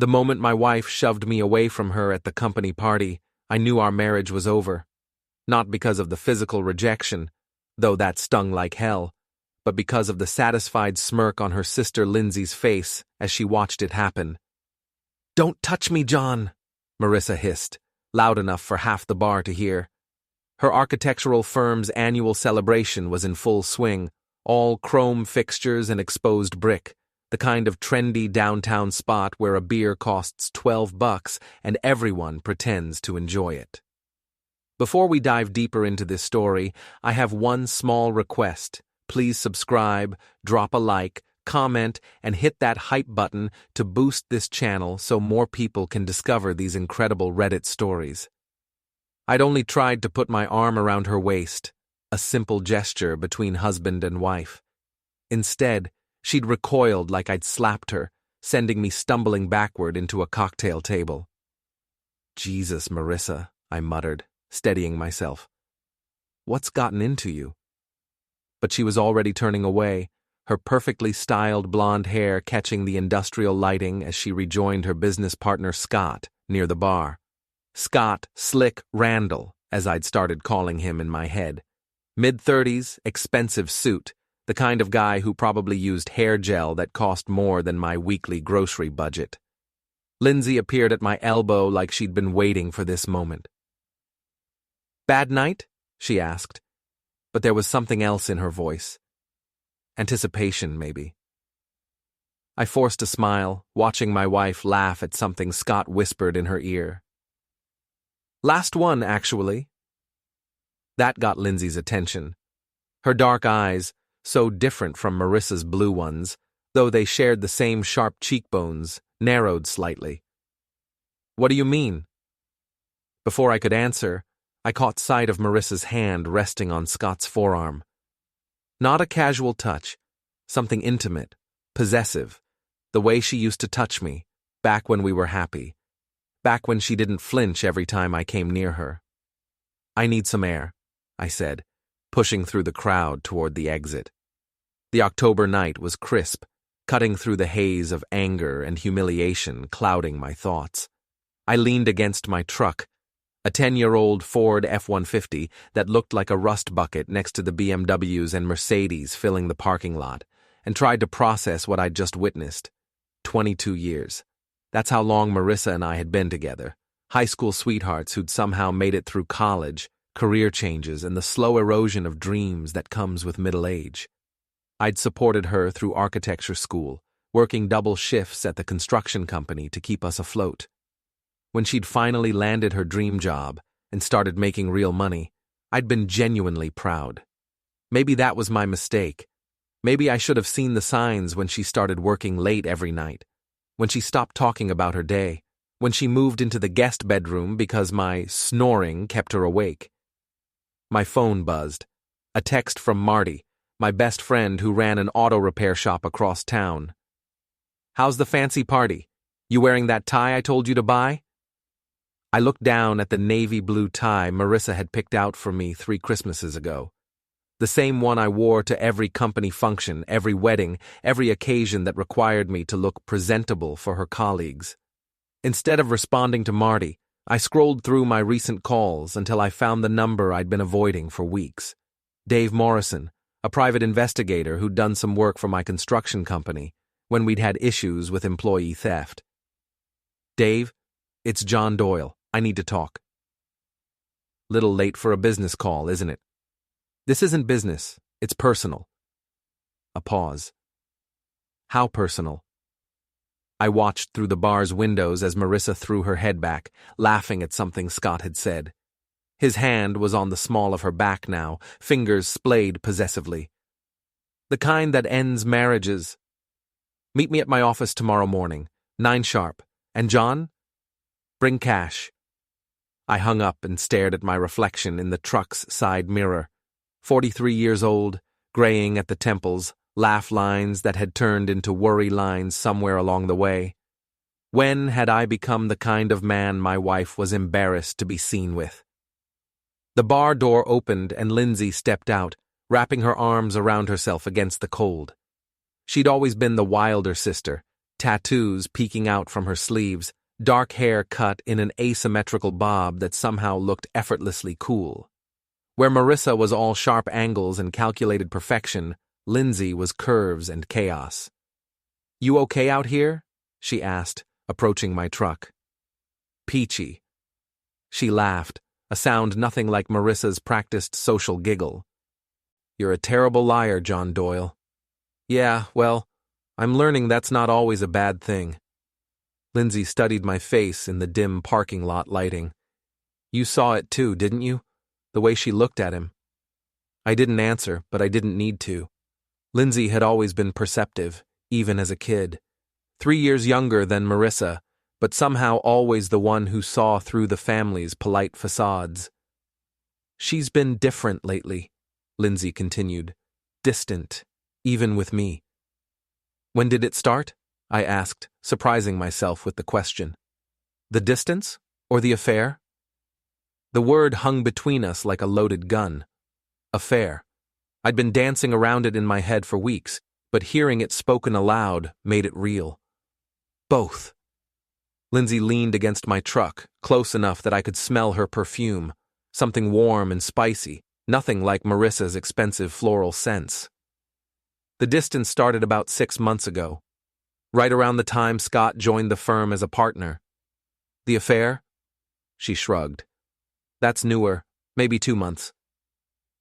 The moment my wife shoved me away from her at the company party, I knew our marriage was over. Not because of the physical rejection, though that stung like hell, but because of the satisfied smirk on her sister Lindsay's face as she watched it happen. "Don't touch me, John," Marissa hissed, loud enough for half the bar to hear. Her architectural firm's annual celebration was in full swing, all chrome fixtures and exposed brick, the kind of trendy downtown spot where a beer costs $12 and everyone pretends to enjoy it. Before we dive deeper into this story, I have one small request. Please subscribe, drop a like, comment, and hit that hype button to boost this channel so more people can discover these incredible Reddit stories. I'd only tried to put my arm around her waist, a simple gesture between husband and wife. Instead, she'd recoiled like I'd slapped her, sending me stumbling backward into a cocktail table. "Jesus, Marissa," I muttered, steadying myself. "What's gotten into you?" But she was already turning away, her perfectly styled blonde hair catching the industrial lighting as she rejoined her business partner Scott near the bar. Scott Slick Randall, as I'd started calling him in my head. Mid-30s, expensive suit, the kind of guy who probably used hair gel that cost more than my weekly grocery budget. Lindsay appeared at my elbow like she'd been waiting for this moment. "Bad night?" she asked, but there was something else in her voice. Anticipation, maybe. I forced a smile, watching my wife laugh at something Scott whispered in her ear. "Last one, actually." That got Lindsay's attention. Her dark eyes, so different from Marissa's blue ones, though they shared the same sharp cheekbones, narrowed slightly. "What do you mean?" Before I could answer, I caught sight of Marissa's hand resting on Scott's forearm. Not a casual touch, something intimate, possessive, the way she used to touch me, back when we were happy, back when she didn't flinch every time I came near her. "I need some air," I said, pushing through the crowd toward the exit. The October night was crisp, cutting through the haze of anger and humiliation clouding my thoughts. I leaned against my truck, a 10-year-old Ford F-150 that looked like a rust bucket next to the BMWs and Mercedes filling the parking lot, and tried to process what I'd just witnessed. 22 years. That's how long Marissa and I had been together. High school sweethearts who'd somehow made it through college, career changes, and the slow erosion of dreams that comes with middle age. I'd supported her through architecture school, working double shifts at the construction company to keep us afloat. When she'd finally landed her dream job and started making real money, I'd been genuinely proud. Maybe that was my mistake. Maybe I should have seen the signs when she started working late every night, when she stopped talking about her day, when she moved into the guest bedroom because my snoring kept her awake. My phone buzzed. A text from Marty, my best friend who ran an auto repair shop across town. "How's the fancy party? You wearing that tie I told you to buy?" I looked down at the navy blue tie Marissa had picked out for me 3 Christmases ago. The same one I wore to every company function, every wedding, every occasion that required me to look presentable for her colleagues. Instead of responding to Marty, I scrolled through my recent calls until I found the number I'd been avoiding for weeks. Dave Morrison, a private investigator who'd done some work for my construction company when we'd had issues with employee theft. "Dave, it's John Doyle. I need to talk." Little late for a business call, isn't it? "This isn't business. It's personal." A pause. "How personal?" I watched through the bar's windows as Marissa threw her head back, laughing at something Scott had said. His hand was on the small of her back now, fingers splayed possessively. "The kind that ends marriages. Meet me at my office tomorrow morning, 9 sharp. And John? Bring cash." I hung up and stared at my reflection in the truck's side mirror. 43 years old, graying at the temples, laugh lines that had turned into worry lines somewhere along the way. When had I become the kind of man my wife was embarrassed to be seen with? The bar door opened and Lindsay stepped out, wrapping her arms around herself against the cold. She'd always been the wilder sister, tattoos peeking out from her sleeves, dark hair cut in an asymmetrical bob that somehow looked effortlessly cool. Where Marissa was all sharp angles and calculated perfection, Lindsay was curves and chaos. "You okay out here?" she asked, approaching my truck. "Peachy." She laughed, a sound nothing like Marissa's practiced social giggle. "You're a terrible liar, John Doyle." "Yeah, well, I'm learning that's not always a bad thing." Lindsay studied my face in the dim parking lot lighting. "You saw it too, didn't you? The way she looked at him." I didn't answer, but I didn't need to. Lindsay had always been perceptive, even as a kid. 3 years younger than Marissa, but somehow always the one who saw through the family's polite facades. "She's been different lately," Lindsay continued. "Distant, even with me." "When did it start?" I asked, surprising myself with the question. "The distance, or the affair?" The word hung between us like a loaded gun. Affair. I'd been dancing around it in my head for weeks, but hearing it spoken aloud made it real. "Both." Lindsay leaned against my truck, close enough that I could smell her perfume, something warm and spicy, nothing like Marissa's expensive floral scents. "The distance started about 6 months ago, right around the time Scott joined the firm as a partner." "The affair?" She shrugged. "That's newer, maybe 2 months."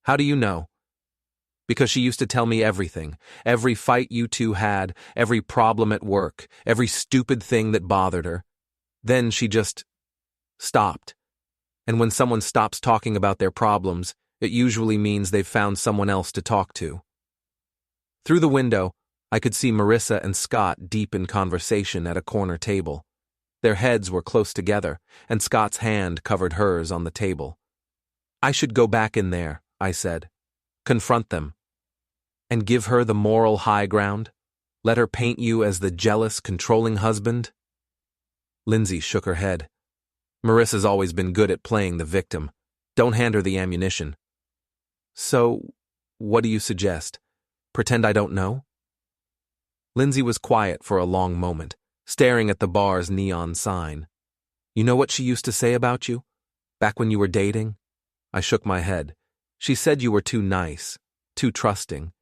"How do you know?" "Because she used to tell me everything, every fight you two had, every problem at work, every stupid thing that bothered her. Then she just stopped. And when someone stops talking about their problems, it usually means they've found someone else to talk to." Through the window, I could see Marissa and Scott deep in conversation at a corner table. Their heads were close together, and Scott's hand covered hers on the table. "I should go back in there," I said. "Confront them. And give her the moral high ground? Let her paint you as the jealous, controlling husband?" Lindsay shook her head. "Marissa's always been good at playing the victim. Don't hand her the ammunition." "So, what do you suggest? Pretend I don't know?" Lindsay was quiet for a long moment, staring at the bar's neon sign. "You know what she used to say about you? Back when you were dating?" I shook my head. "She said you were too nice, too trusting.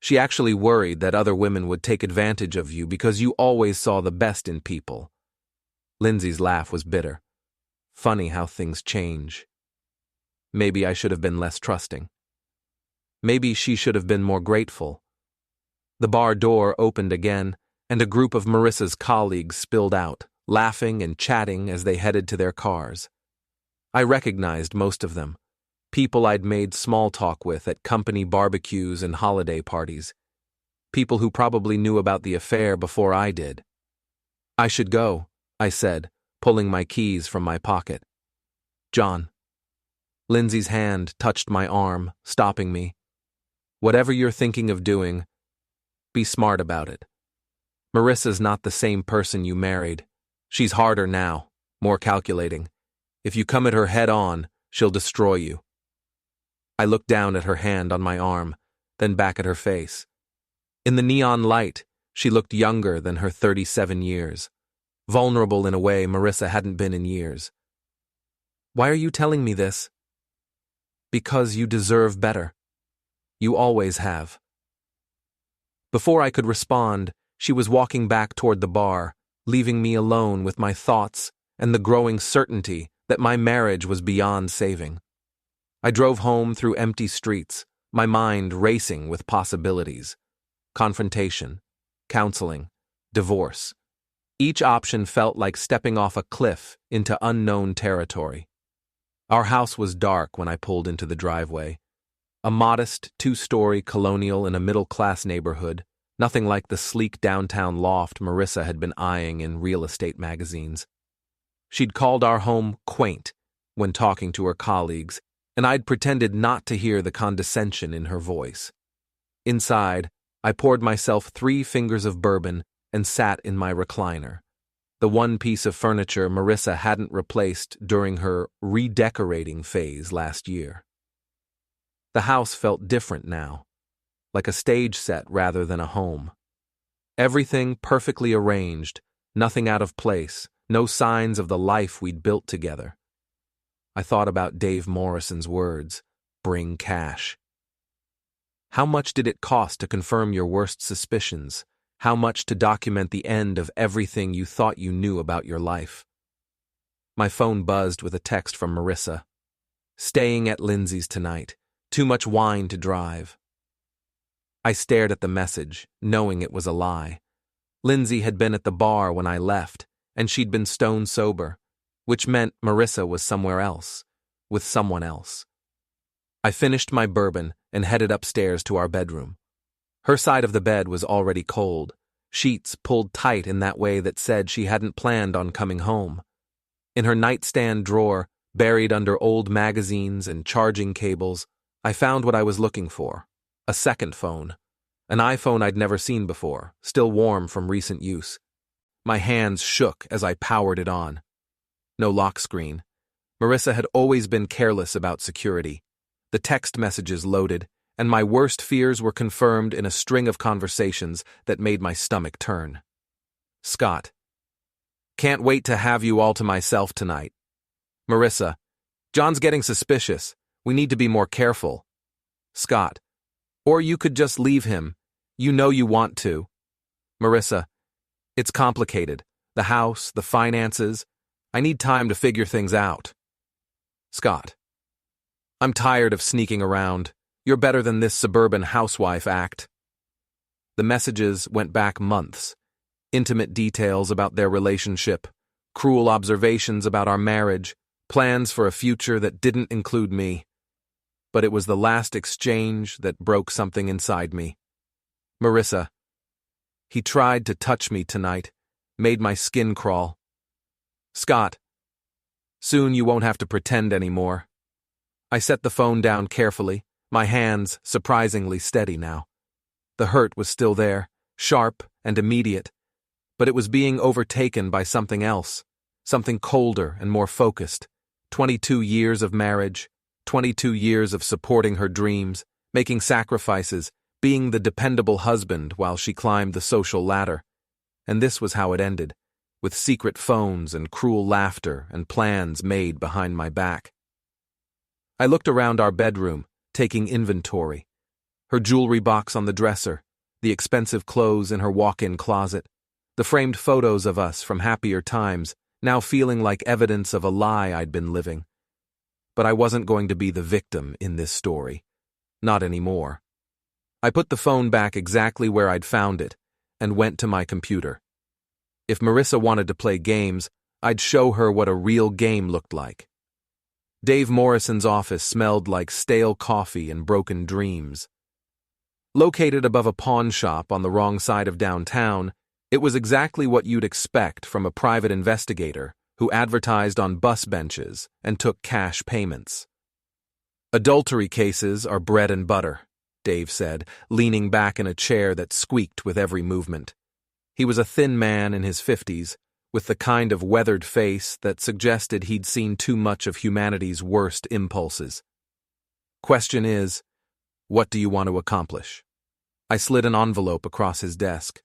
She actually worried that other women would take advantage of you because you always saw the best in people." Lindsay's laugh was bitter. "Funny how things change. Maybe I should have been less trusting. Maybe she should have been more grateful." The bar door opened again, and a group of Marissa's colleagues spilled out, laughing and chatting as they headed to their cars. I recognized most of them, people I'd made small talk with at company barbecues and holiday parties, people who probably knew about the affair before I did. "I should go," I said, pulling my keys from my pocket. "John." Lindsay's hand touched my arm, stopping me. "Whatever you're thinking of doing, be smart about it. Marissa's not the same person you married. She's harder now, more calculating. If you come at her head on, she'll destroy you." I looked down at her hand on my arm, then back at her face. In the neon light, she looked younger than her 37 years, vulnerable in a way Marissa hadn't been in years. "Why are you telling me this?" "Because you deserve better. You always have." Before I could respond, she was walking back toward the bar, leaving me alone with my thoughts and the growing certainty that my marriage was beyond saving. I drove home through empty streets, my mind racing with possibilities. Confrontation, counseling, divorce. Each option felt like stepping off a cliff into unknown territory. Our house was dark when I pulled into the driveway. A modest, 2-story colonial in a middle-class neighborhood, nothing like the sleek downtown loft Marissa had been eyeing in real estate magazines. She'd called our home quaint when talking to her colleagues, and I'd pretended not to hear the condescension in her voice. Inside, I poured myself 3 fingers of bourbon and sat in my recliner, the one piece of furniture Marissa hadn't replaced during her redecorating phase last year. The house felt different now, like a stage set rather than a home. Everything perfectly arranged, nothing out of place, no signs of the life we'd built together. I thought about Dave Morrison's words, bring cash. How much did it cost to confirm your worst suspicions? How much to document the end of everything you thought you knew about your life? My phone buzzed with a text from Marissa. Staying at Lindsay's tonight. Too much wine to drive. I stared at the message, knowing it was a lie. Lindsay had been at the bar when I left, and she'd been stone sober, which meant Marissa was somewhere else, with someone else. I finished my bourbon and headed upstairs to our bedroom. Her side of the bed was already cold, sheets pulled tight in that way that said she hadn't planned on coming home. In her nightstand drawer, buried under old magazines and charging cables, I found what I was looking for, a second phone. An iPhone I'd never seen before, still warm from recent use. My hands shook as I powered it on. No lock screen. Marissa had always been careless about security. The text messages loaded, and my worst fears were confirmed in a string of conversations that made my stomach turn. Scott. Can't wait to have you all to myself tonight. Marissa. John's getting suspicious. We need to be more careful. Scott. Or you could just leave him. You know you want to. Marissa. It's complicated. The house, the finances. I need time to figure things out. Scott. I'm tired of sneaking around. You're better than this suburban housewife act. The messages went back months. Intimate details about their relationship, cruel observations about our marriage, plans for a future that didn't include me. But it was the last exchange that broke something inside me. Marissa. He tried to touch me tonight, made my skin crawl. Scott. Soon you won't have to pretend anymore. I set the phone down carefully, my hands surprisingly steady now. The hurt was still there, sharp and immediate, but it was being overtaken by something else, something colder and more focused. 22 years of marriage, 22 years of supporting her dreams, making sacrifices, being the dependable husband while she climbed the social ladder. And this was how it ended, with secret phones and cruel laughter and plans made behind my back. I looked around our bedroom, taking inventory. Her jewelry box on the dresser, the expensive clothes in her walk-in closet, the framed photos of us from happier times, now feeling like evidence of a lie I'd been living. But I wasn't going to be the victim in this story. Not anymore. I put the phone back exactly where I'd found it and went to my computer. If Marissa wanted to play games, I'd show her what a real game looked like. Dave Morrison's office smelled like stale coffee and broken dreams. Located above a pawn shop on the wrong side of downtown, it was exactly what you'd expect from a private investigator who advertised on bus benches and took cash payments. Adultery cases are bread and butter, Dave said, leaning back in a chair that squeaked with every movement. He was a thin man in his 50s, with the kind of weathered face that suggested he'd seen too much of humanity's worst impulses. Question is, what do you want to accomplish? I slid an envelope across his desk.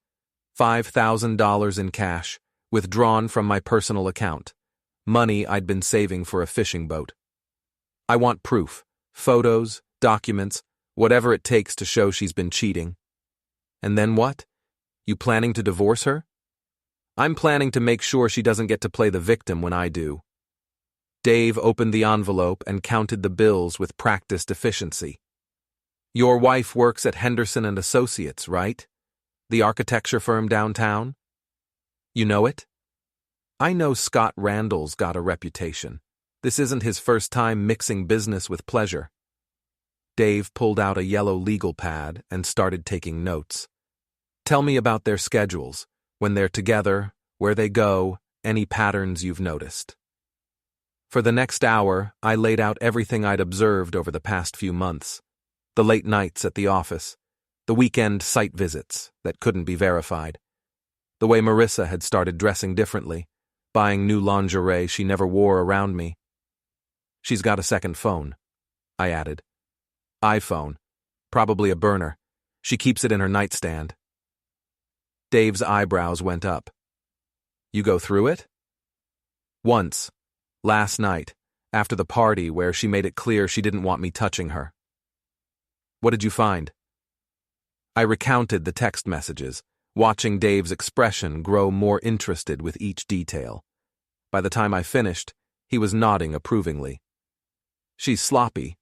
$5,000 in cash, withdrawn from my personal account. Money I'd been saving for a fishing boat. I want proof, photos, documents, whatever it takes to show she's been cheating. And then what? You planning to divorce her? I'm planning to make sure she doesn't get to play the victim when I do. Dave opened the envelope and counted the bills with practiced efficiency. Your wife works at Henderson and Associates, right? The architecture firm downtown? You know it? I know Scott Randall's got a reputation. This isn't his first time mixing business with pleasure. Dave pulled out a yellow legal pad and started taking notes. Tell me about their schedules, when they're together, where they go, any patterns you've noticed. For the next hour, I laid out everything I'd observed over the past few months. The late nights at the office, the weekend site visits that couldn't be verified, the way Marissa had started dressing differently, buying new lingerie she never wore around me. She's got a second phone, I added. iPhone, probably a burner. She keeps it in her nightstand. Dave's eyebrows went up. You go through it? Once. Last night, after the party where she made it clear she didn't want me touching her. What did you find? I recounted the text messages, watching Dave's expression grow more interested with each detail. By the time I finished, he was nodding approvingly. She's sloppy,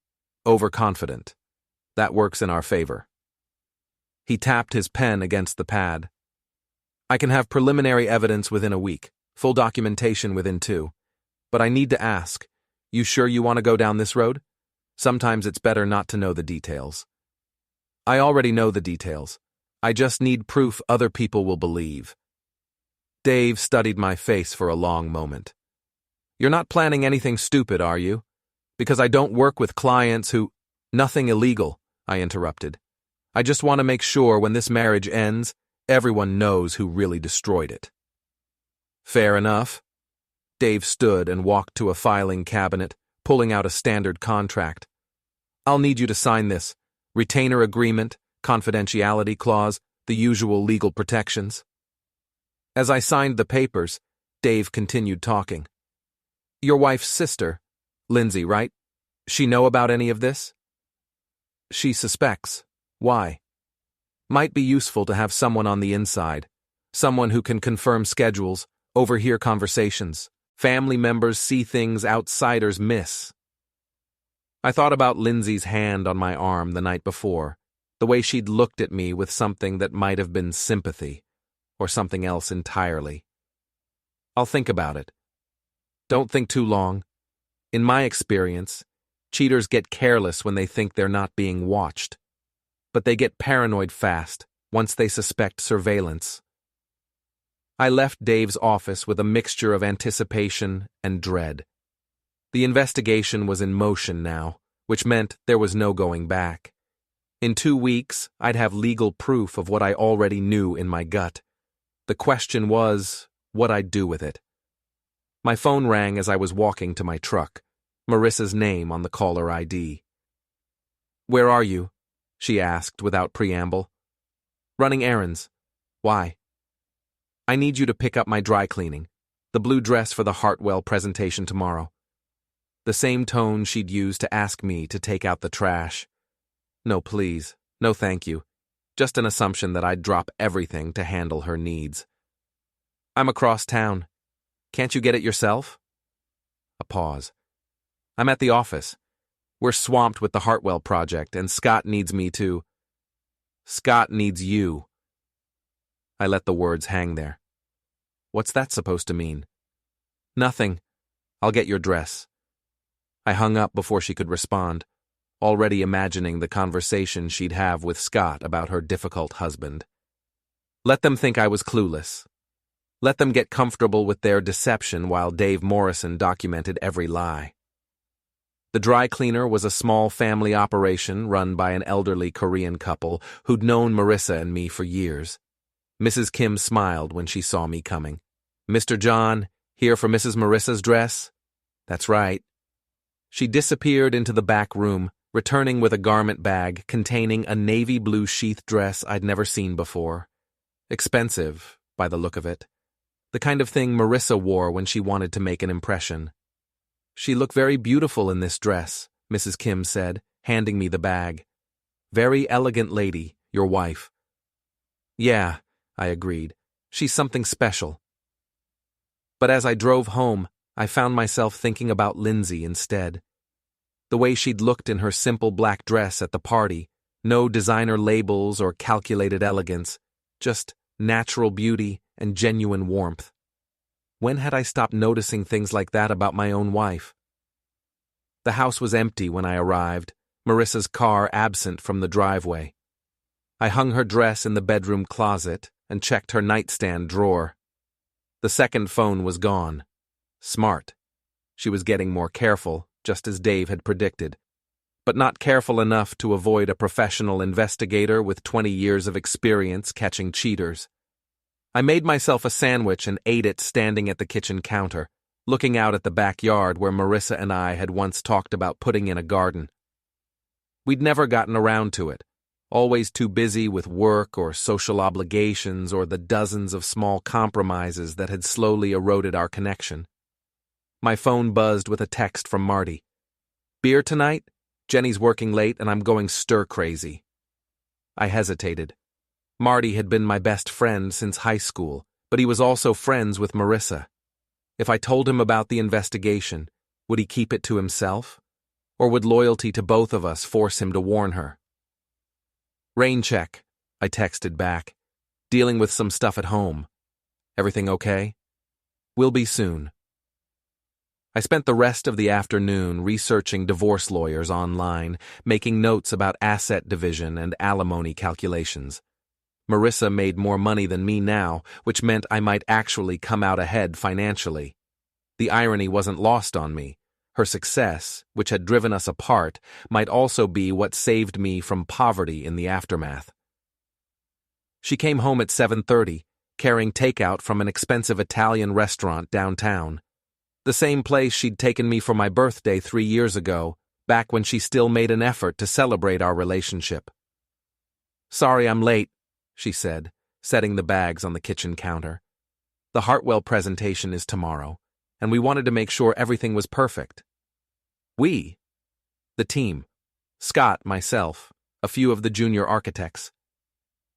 overconfident. That works in our favor. He tapped his pen against the pad. I can have preliminary evidence within a week, full documentation within 2. But I need to ask, you sure you want to go down this road? Sometimes it's better not to know the details. I already know the details. I just need proof other people will believe. Dave studied my face for a long moment. You're not planning anything stupid, are you? Because I don't work with clients who— Nothing illegal, I interrupted. I just want to make sure when this marriage ends, everyone knows who really destroyed it. Fair enough. Dave stood and walked to a filing cabinet, pulling out a standard contract. I'll need you to sign this. Retainer agreement, confidentiality clause, the usual legal protections. As I signed the papers, Dave continued talking. Your wife's sister, Lindsay, right? She know about any of this? She suspects. Why? Might be useful to have someone on the inside, someone who can confirm schedules, overhear conversations. Family members see things outsiders miss. I thought about Lindsay's hand on my arm the night before, the way she'd looked at me with something that might have been sympathy, or something else entirely. I'll think about it. Don't think too long. In my experience, cheaters get careless when they think they're not being watched. But they get paranoid fast once they suspect surveillance. I left Dave's office with a mixture of anticipation and dread. The investigation was in motion now, which meant there was no going back. In 2 weeks, I'd have legal proof of what I already knew in my gut. The question was what I'd do with it. My phone rang as I was walking to my truck, Marissa's name on the caller ID. Where are you? She asked without preamble. Running errands. Why? I need you to pick up my dry cleaning, the blue dress for the Hartwell presentation tomorrow. The same tone she'd used to ask me to take out the trash. No, please. No, thank you. Just an assumption that I'd drop everything to handle her needs. I'm across town. Can't you get it yourself? A pause. I'm at the office. We're swamped with the Hartwell project, and Scott needs me to— Scott needs you. I let the words hang there. What's that supposed to mean? Nothing. I'll get your dress. I hung up before she could respond, already imagining the conversation she'd have with Scott about her difficult husband. Let them think I was clueless. Let them get comfortable with their deception while Dave Morrison documented every lie. The dry cleaner was a small family operation run by an elderly Korean couple who'd known Marissa and me for years. Mrs. Kim smiled when she saw me coming. Mr. John, here for Mrs. Marissa's dress? That's right. She disappeared into the back room, returning with a garment bag containing a navy blue sheath dress I'd never seen before. Expensive, by the look of it. The kind of thing Marissa wore when she wanted to make an impression. She looked very beautiful in this dress, Mrs. Kim said, handing me the bag. Very elegant lady, your wife. Yeah, I agreed. She's something special. But as I drove home, I found myself thinking about Lindsay instead. The way she'd looked in her simple black dress at the party, no designer labels or calculated elegance, just natural beauty and genuine warmth. When had I stopped noticing things like that about my own wife? The house was empty when I arrived, Marissa's car absent from the driveway. I hung her dress in the bedroom closet and checked her nightstand drawer. The second phone was gone. Smart. She was getting more careful, just as Dave had predicted, but not careful enough to avoid a professional investigator with 20 years of experience catching cheaters. I made myself a sandwich and ate it standing at the kitchen counter, looking out at the backyard where Marissa and I had once talked about putting in a garden. We'd never gotten around to it, always too busy with work or social obligations or the dozens of small compromises that had slowly eroded our connection. My phone buzzed with a text from Marty. "Beer tonight? Jenny's working late and I'm going stir-crazy." I hesitated. Marty had been my best friend since high school, but he was also friends with Marissa. If I told him about the investigation, would he keep it to himself? Or would loyalty to both of us force him to warn her? "Rain check," I texted back. "Dealing with some stuff at home. Everything okay? We'll be soon." I spent the rest of the afternoon researching divorce lawyers online, making notes about asset division and alimony calculations. Marissa made more money than me now, which meant I might actually come out ahead financially. The irony wasn't lost on me. Her success, which had driven us apart, might also be what saved me from poverty in the aftermath. She came home at 7:30, carrying takeout from an expensive Italian restaurant downtown. The same place she'd taken me for my birthday 3 years ago, back when she still made an effort to celebrate our relationship. "Sorry I'm late," she said, setting the bags on the kitchen counter. "The Hartwell presentation is tomorrow, and we wanted to make sure everything was perfect." "We?" "The team. Scott, myself, a few of the junior architects."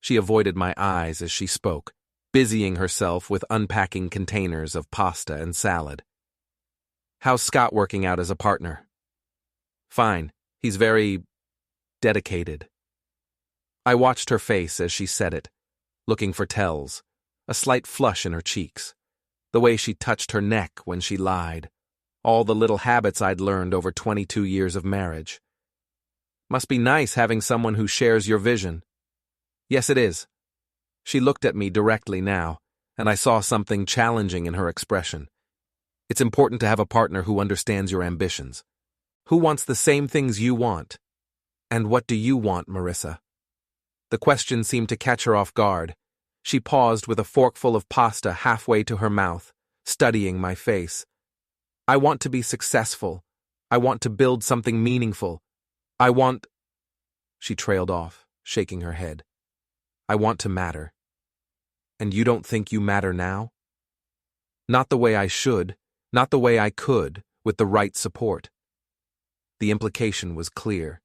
She avoided my eyes as she spoke, busying herself with unpacking containers of pasta and salad. "How's Scott working out as a partner?" "Fine. He's very dedicated." I watched her face as she said it, looking for tells, a slight flush in her cheeks, the way she touched her neck when she lied, all the little habits I'd learned over 22 years of marriage. "Must be nice having someone who shares your vision." "Yes, it is." She looked at me directly now, and I saw something challenging in her expression. "It's important to have a partner who understands your ambitions. Who wants the same things you want? And what do you want, Marissa?" The question seemed to catch her off guard. She paused with a forkful of pasta halfway to her mouth, studying my face. "I want to be successful. I want to build something meaningful. I want—" She trailed off, shaking her head. "I want to matter." "And you don't think you matter now?" "Not the way I should, not the way I could, with the right support." The implication was clear.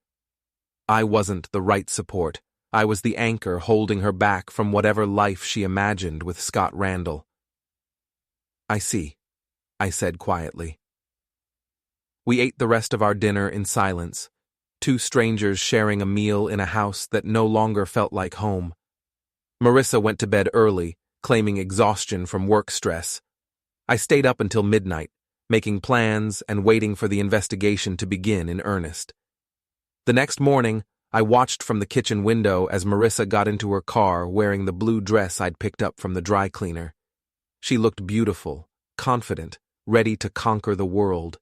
I wasn't the right support. I was the anchor holding her back from whatever life she imagined with Scott Randall. "I see," I said quietly. We ate the rest of our dinner in silence, two strangers sharing a meal in a house that no longer felt like home. Marissa went to bed early, claiming exhaustion from work stress. I stayed up until midnight, making plans and waiting for the investigation to begin in earnest. The next morning, I watched from the kitchen window as Marissa got into her car wearing the blue dress I'd picked up from the dry cleaner. She looked beautiful, confident, ready to conquer the world,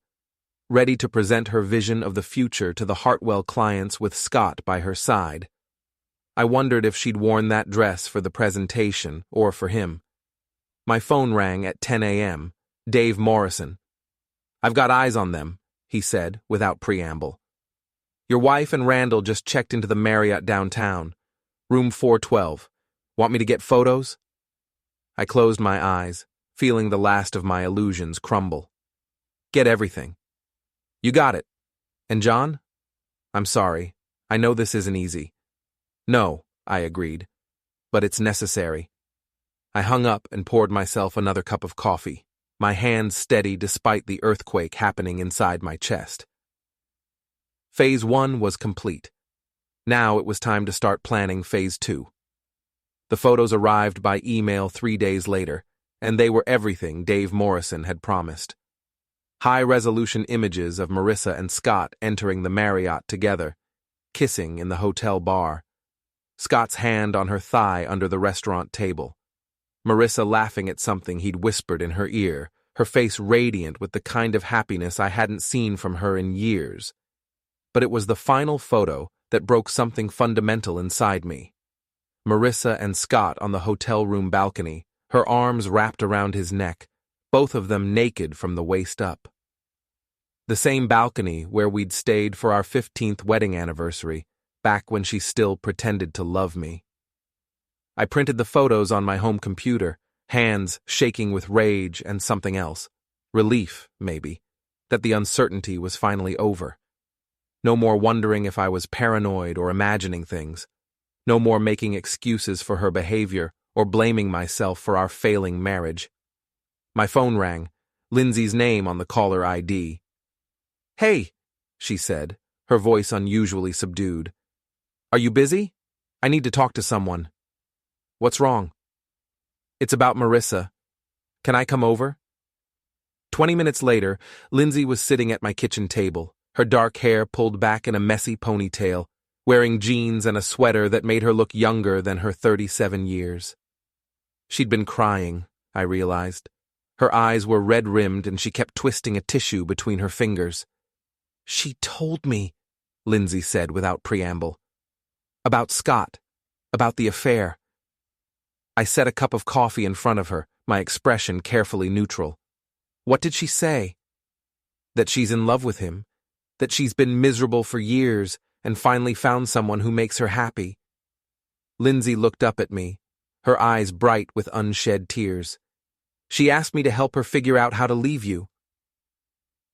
ready to present her vision of the future to the Hartwell clients with Scott by her side. I wondered if she'd worn that dress for the presentation or for him. My phone rang at 10 a.m. Dave Morrison. "I've got eyes on them," he said without preamble. "Your wife and Randall just checked into the Marriott downtown. Room 412. Want me to get photos?" I closed my eyes, feeling the last of my illusions crumble. "Get everything." "You got it. And John?" "I'm sorry. I know this isn't easy." "No," I agreed. "But it's necessary." I hung up and poured myself another cup of coffee, my hand steady despite the earthquake happening inside my chest. Phase 1 was complete. Now it was time to start planning Phase 2. The photos arrived by email 3 days later, and they were everything Dave Morrison had promised. High-resolution images of Marissa and Scott entering the Marriott together, kissing in the hotel bar, Scott's hand on her thigh under the restaurant table, Marissa laughing at something he'd whispered in her ear, her face radiant with the kind of happiness I hadn't seen from her in years. But it was the final photo that broke something fundamental inside me. Marissa and Scott on the hotel room balcony, her arms wrapped around his neck, both of them naked from the waist up. The same balcony where we'd stayed for our 15th wedding anniversary, back when she still pretended to love me. I printed the photos on my home computer, hands shaking with rage and something else. Relief, maybe, that the uncertainty was finally over. No more wondering if I was paranoid or imagining things. No more making excuses for her behavior or blaming myself for our failing marriage. My phone rang, Lindsay's name on the caller ID. "Hey," she said, her voice unusually subdued. "Are you busy? I need to talk to someone." "What's wrong?" "It's about Marissa. Can I come over?" 20 minutes later, Lindsay was sitting at my kitchen table, her dark hair pulled back in a messy ponytail, wearing jeans and a sweater that made her look younger than her 37 years. She'd been crying, I realized. Her eyes were red-rimmed and she kept twisting a tissue between her fingers. "She told me," Lindsay said without preamble. "About Scott. About the affair." I set a cup of coffee in front of her, my expression carefully neutral. "What did she say?" "That she's in love with him. That she's been miserable for years and finally found someone who makes her happy." Lindsay looked up at me, her eyes bright with unshed tears. "She asked me to help her figure out how to leave you."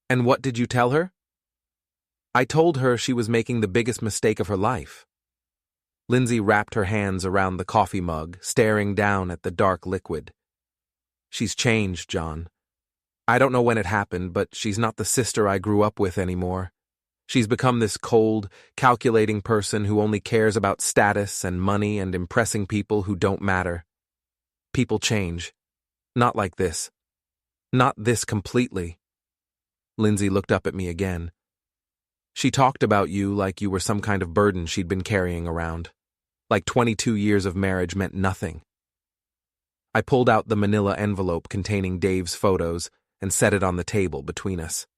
"And what did you tell her?" "I told her she was making the biggest mistake of her life." Lindsay wrapped her hands around the coffee mug, staring down at the dark liquid. "She's changed, John. I don't know when it happened, but she's not the sister I grew up with anymore. She's become this cold, calculating person who only cares about status and money and impressing people who don't matter. People change. Not like this. Not this completely." Lindsay looked up at me again. "She talked about you like you were some kind of burden she'd been carrying around. Like 22 years of marriage meant nothing." I pulled out the manila envelope containing Dave's photos and set it on the table between us.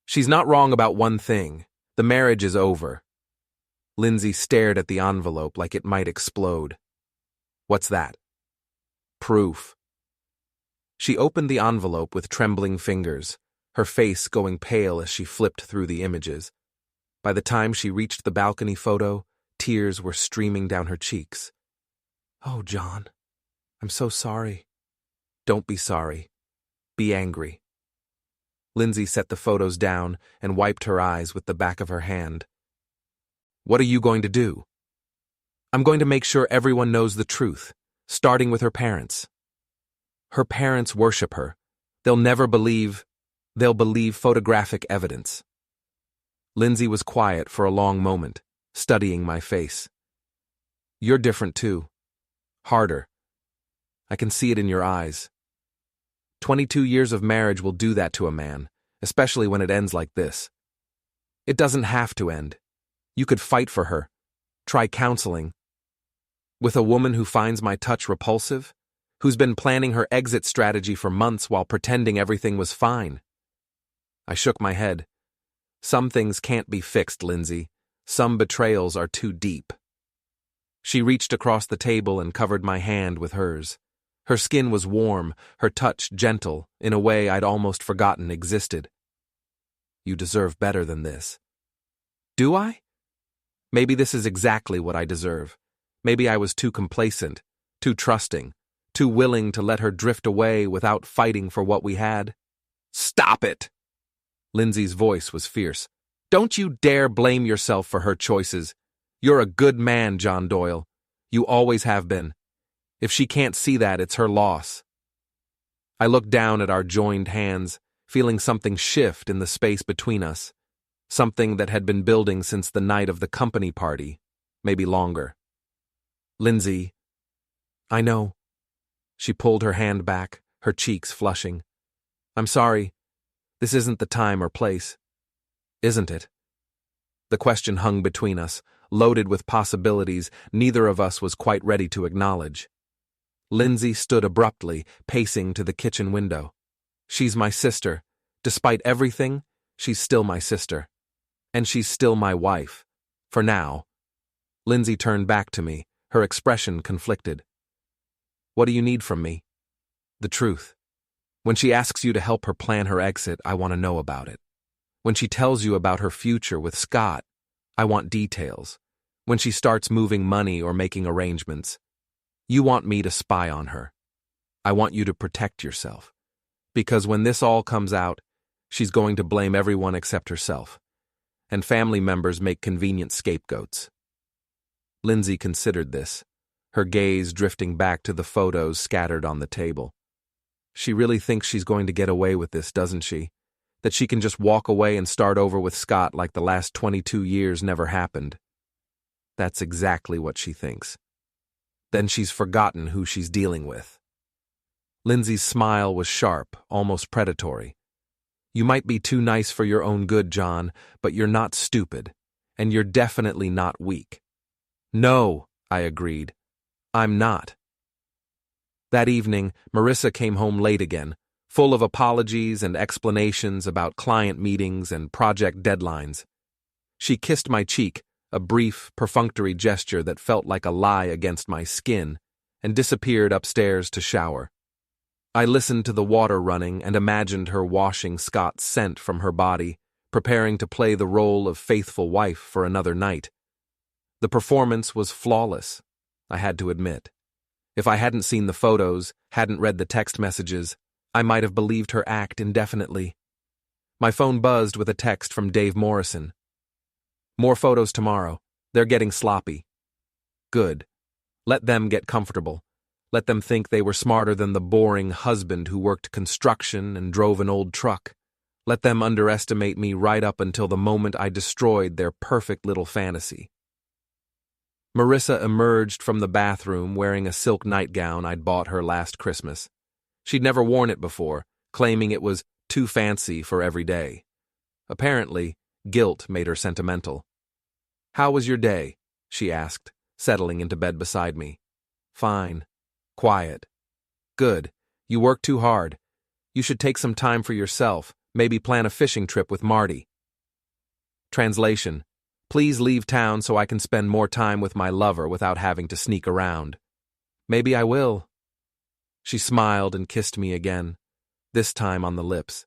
"She's not wrong about one thing. The marriage is over." Lindsay stared at the envelope like it might explode. "What's that?" "Proof." She opened the envelope with trembling fingers, her face going pale as she flipped through the images. By the time she reached the balcony photo, tears were streaming down her cheeks. "Oh, John, I'm so sorry." "Don't be sorry. Be angry." Lindsay set the photos down and wiped her eyes with the back of her hand. "What are you going to do?" "I'm going to make sure everyone knows the truth, starting with her parents. Her parents worship her. They'll believe photographic evidence." Lindsay was quiet for a long moment, studying my face. "You're different too. Harder. I can see it in your eyes. 22 years of marriage will do that to a man, especially when it ends like this. It doesn't have to end. You could fight for her. Try counseling. With a woman who finds my touch repulsive, who's been planning her exit strategy for months while pretending everything was fine." I shook my head. "Some things can't be fixed, Lindsay. Some betrayals are too deep." She reached across the table and covered my hand with hers. Her skin was warm, her touch gentle, in a way I'd almost forgotten existed. "You deserve better than this." "Do I? Maybe this is exactly what I deserve. Maybe I was too complacent, too trusting, too willing to let her drift away without fighting for what we had." "Stop it!" Lindsay's voice was fierce. "Don't you dare blame yourself for her choices. You're a good man, John Doyle. You always have been. If she can't see that, it's her loss." I looked down at our joined hands, feeling something shift in the space between us, something that had been building since the night of the company party, maybe longer. "Lindsay, I know." She pulled her hand back, her cheeks flushing. "I'm sorry. This isn't the time or place." "Isn't it?" The question hung between us, loaded with possibilities neither of us was quite ready to acknowledge. Lindsay stood abruptly, pacing to the kitchen window. "She's my sister. Despite everything, she's still my sister. And she's still my wife. For now." Lindsay turned back to me, her expression conflicted. "What do you need from me?" "The truth. When she asks you to help her plan her exit, I want to know about it. When she tells you about her future with Scott, I want details. When she starts moving money or making arrangements. You want me to spy on her. I want you to protect yourself. Because when this all comes out, she's going to blame everyone except herself. And family members make convenient scapegoats. Lindsay considered this, her gaze drifting back to the photos scattered on the table. She really thinks she's going to get away with this, doesn't she? That she can just walk away and start over with Scott like the last 22 years never happened. That's exactly what she thinks. Then she's forgotten who she's dealing with. Lindsay's smile was sharp, almost predatory. You might be too nice for your own good, John, but you're not stupid, and you're definitely not weak. No, I agreed. I'm not. That evening, Marissa came home late again, full of apologies and explanations about client meetings and project deadlines. She kissed my cheek, a brief, perfunctory gesture that felt like a lie against my skin, and disappeared upstairs to shower. I listened to the water running and imagined her washing Scott's scent from her body, preparing to play the role of faithful wife for another night. The performance was flawless, I had to admit. If I hadn't seen the photos, hadn't read the text messages, I might have believed her act indefinitely. My phone buzzed with a text from Dave Morrison. More photos tomorrow. They're getting sloppy. Good. Let them get comfortable. Let them think they were smarter than the boring husband who worked construction and drove an old truck. Let them underestimate me right up until the moment I destroyed their perfect little fantasy. Marissa emerged from the bathroom wearing a silk nightgown I'd bought her last Christmas. She'd never worn it before, claiming it was too fancy for every day. Apparently, guilt made her sentimental. "How was your day?" she asked, settling into bed beside me. "Fine. Quiet. Good. You work too hard. You should take some time for yourself, maybe plan a fishing trip with Marty." Translation: Please leave town so I can spend more time with my lover without having to sneak around. Maybe I will. She smiled and kissed me again, this time on the lips.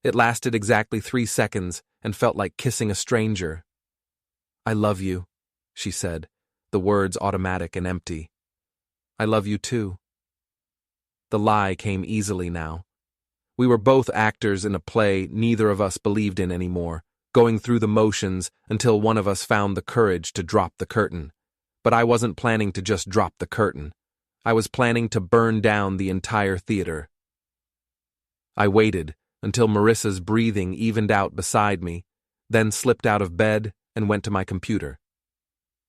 It lasted exactly 3 seconds and felt like kissing a stranger. "I love you," she said, the words automatic and empty. "I love you too." The lie came easily now. We were both actors in a play neither of us believed in anymore, going through the motions until one of us found the courage to drop the curtain. But I wasn't planning to just drop the curtain. I was planning to burn down the entire theater. I waited until Marissa's breathing evened out beside me, then slipped out of bed and went to my computer.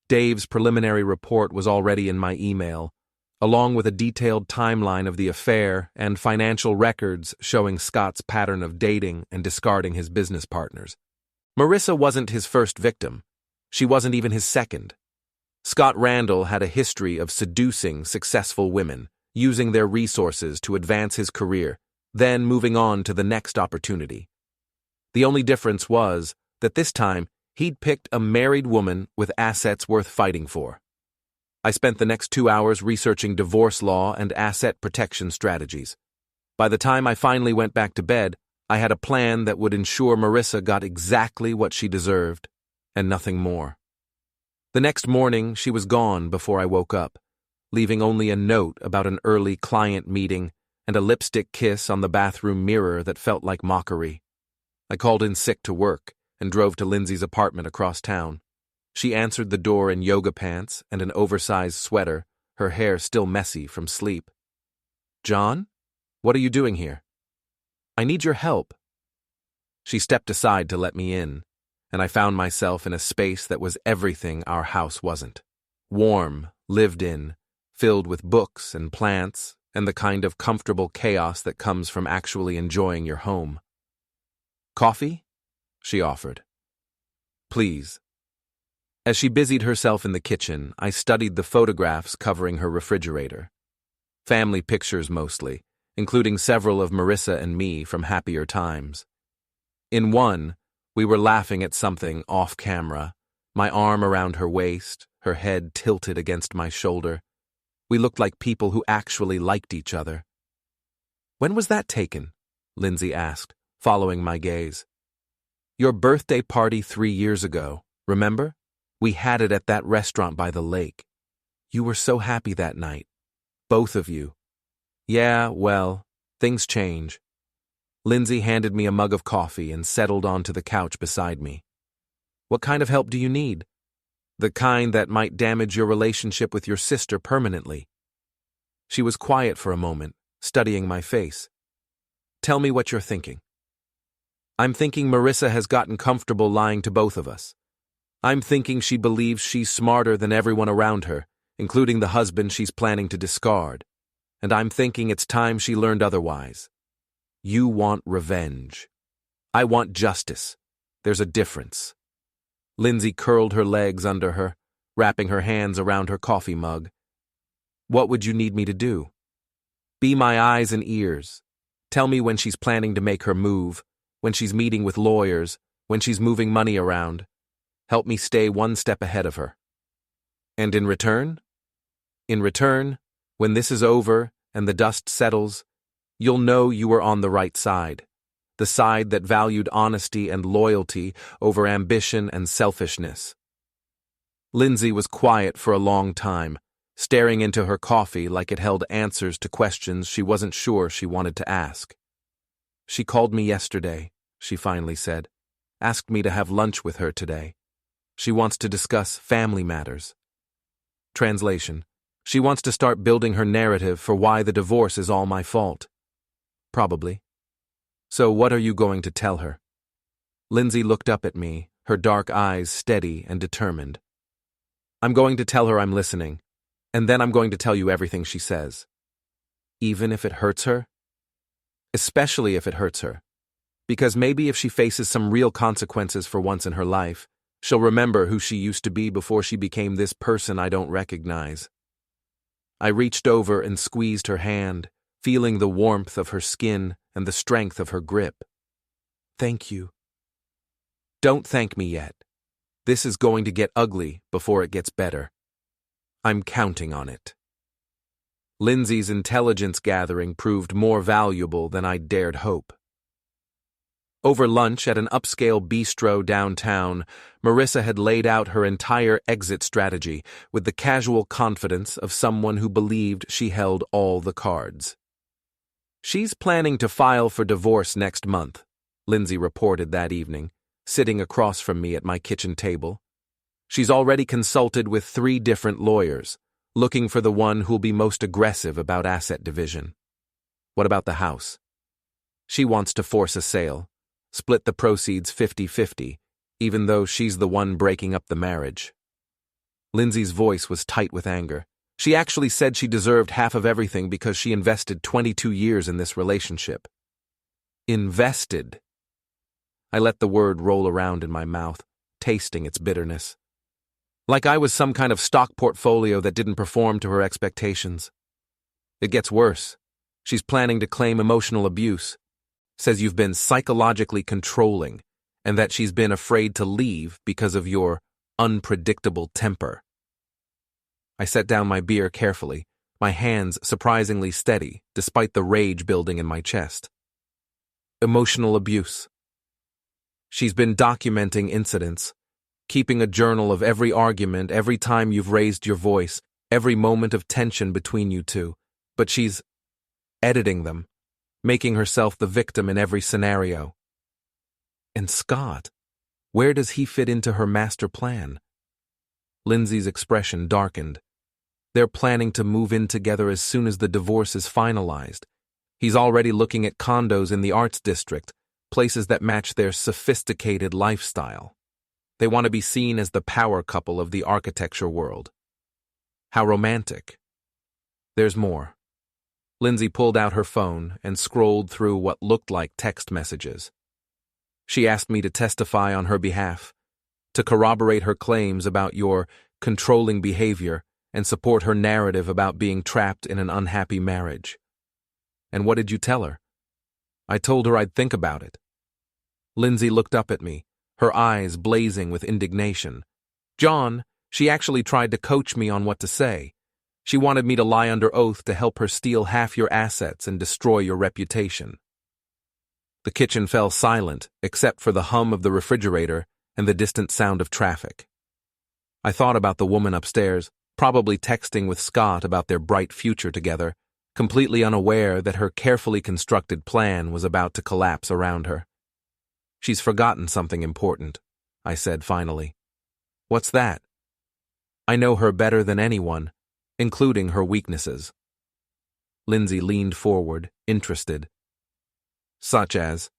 Dave's preliminary report was already in my email, along with a detailed timeline of the affair and financial records showing Scott's pattern of dating and discarding his business partners. Marissa wasn't his first victim. She wasn't even his second. Scott Randall had a history of seducing successful women, using their resources to advance his career, then moving on to the next opportunity. The only difference was that this time he'd picked a married woman with assets worth fighting for. I spent the next 2 hours researching divorce law and asset protection strategies. By the time I finally went back to bed, I had a plan that would ensure Marissa got exactly what she deserved, and nothing more. The next morning, she was gone before I woke up, leaving only a note about an early client meeting and a lipstick kiss on the bathroom mirror that felt like mockery. I called in sick to work and drove to Lindsay's apartment across town. She answered the door in yoga pants and an oversized sweater, her hair still messy from sleep. "John? What are you doing here?" "I need your help." She stepped aside to let me in, and I found myself in a space that was everything our house wasn't. Warm, lived in, filled with books and plants, and the kind of comfortable chaos that comes from actually enjoying your home. "Coffee?" she offered. "Please." As she busied herself in the kitchen, I studied the photographs covering her refrigerator. Family pictures mostly, including several of Marissa and me from happier times. In one, we were laughing at something off-camera, my arm around her waist, her head tilted against my shoulder. We looked like people who actually liked each other. "When was that taken?" Lindsay asked, following my gaze. "Your birthday party 3 years ago," Remember? We had it at that restaurant by the lake. You were so happy that night. Both of you. Yeah, well, things change. Lindsay handed me a mug of coffee and settled onto the couch beside me. What kind of help do you need? The kind that might damage your relationship with your sister permanently. She was quiet for a moment, studying my face. Tell me what you're thinking. I'm thinking Marissa has gotten comfortable lying to both of us. I'm thinking she believes she's smarter than everyone around her, including the husband she's planning to discard. And I'm thinking it's time she learned otherwise. You want revenge. I want justice. There's a difference. Lindsay curled her legs under her, wrapping her hands around her coffee mug. What would you need me to do? Be my eyes and ears. Tell me when she's planning to make her move, when she's meeting with lawyers, when she's moving money around. Help me stay one step ahead of her. And in return? In return, when this is over and the dust settles, you'll know you were on the right side, the side that valued honesty and loyalty over ambition and selfishness. Lindsay was quiet for a long time, staring into her coffee like it held answers to questions she wasn't sure she wanted to ask. She called me yesterday, she finally said, asked me to have lunch with her today. She wants to discuss family matters. Translation: she wants to start building her narrative for why the divorce is all my fault. Probably. So what are you going to tell her? Lindsay looked up at me, her dark eyes steady and determined. I'm going to tell her I'm listening, and then I'm going to tell you everything she says. Even if it hurts her? Especially if it hurts her. Because maybe if she faces some real consequences for once in her life, she'll remember who she used to be before she became this person I don't recognize. I reached over and squeezed her hand, feeling the warmth of her skin and the strength of her grip. Thank you. Don't thank me yet. This is going to get ugly before it gets better. I'm counting on it. Lindsay's intelligence gathering proved more valuable than I dared hope. Over lunch at an upscale bistro downtown, Marissa had laid out her entire exit strategy with the casual confidence of someone who believed she held all the cards. She's planning to file for divorce next month, Lindsay reported that evening, sitting across from me at my kitchen table. She's already consulted with 3 different lawyers, looking for the one who'll be most aggressive about asset division. What about the house? She wants to force a sale, split the proceeds 50-50, even though she's the one breaking up the marriage. Lindsay's voice was tight with anger. She actually said she deserved half of everything because she invested 22 years in this relationship. Invested. I let the word roll around in my mouth, tasting its bitterness. Like I was some kind of stock portfolio that didn't perform to her expectations. It gets worse. She's planning to claim emotional abuse. Says you've been psychologically controlling, and that she's been afraid to leave because of your unpredictable temper. I set down my beer carefully, my hands surprisingly steady, despite the rage building in my chest. Emotional abuse. She's been documenting incidents, keeping a journal of every argument, every time you've raised your voice, every moment of tension between you two, but she's editing them, making herself the victim in every scenario. And Scott, where does he fit into her master plan? Lindsay's expression darkened. They're planning to move in together as soon as the divorce is finalized. He's already looking at condos in the arts district, places that match their sophisticated lifestyle. They want to be seen as the power couple of the architecture world. How romantic. There's more. Lindsay pulled out her phone and scrolled through what looked like text messages. She asked me to testify on her behalf, to corroborate her claims about your controlling behavior and support her narrative about being trapped in an unhappy marriage. And what did you tell her? I told her I'd think about it. Lindsay looked up at me, her eyes blazing with indignation. John, she actually tried to coach me on what to say. She wanted me to lie under oath to help her steal half your assets and destroy your reputation. The kitchen fell silent, except for the hum of the refrigerator and the distant sound of traffic. I thought about the woman upstairs, probably texting with Scott about their bright future together, completely unaware that her carefully constructed plan was about to collapse around her. "She's forgotten something important," I said finally. "What's that?" "I know her better than anyone, including her weaknesses." Lindsay leaned forward, interested. "Such as?"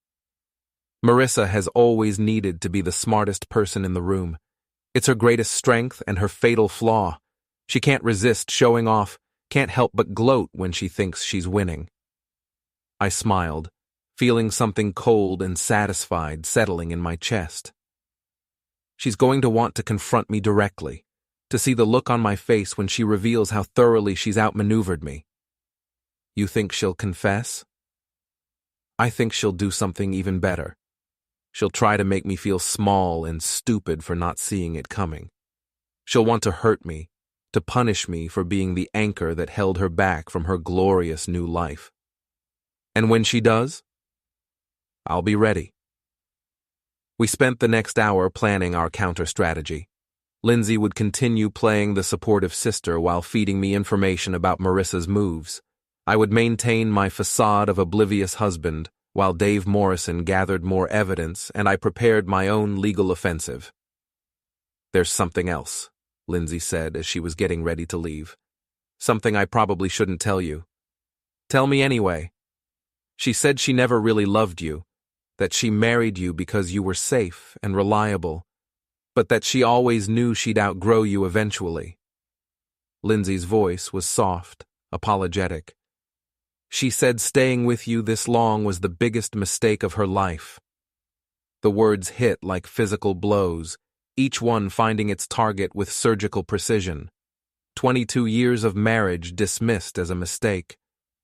"Marissa has always needed to be the smartest person in the room. It's her greatest strength and her fatal flaw. She can't resist showing off, can't help but gloat when she thinks she's winning." I smiled, feeling something cold and satisfied settling in my chest. She's going to want to confront me directly, to see the look on my face when she reveals how thoroughly she's outmaneuvered me. "You think she'll confess?" "I think she'll do something even better. She'll try to make me feel small and stupid for not seeing it coming. She'll want to hurt me, to punish me for being the anchor that held her back from her glorious new life. And when she does, I'll be ready." We spent the next hour planning our counter-strategy. Lindsay would continue playing the supportive sister while feeding me information about Marissa's moves. I would maintain my facade of oblivious husband, while Dave Morrison gathered more evidence and I prepared my own legal offensive. "There's something else," Lindsay said as she was getting ready to leave. "Something I probably shouldn't tell you." "Tell me anyway." "She said she never really loved you, that she married you because you were safe and reliable, but that she always knew she'd outgrow you eventually." Lindsay's voice was soft, apologetic. "She said staying with you this long was the biggest mistake of her life." The words hit like physical blows, each one finding its target with surgical precision. 22 years of marriage dismissed as a mistake.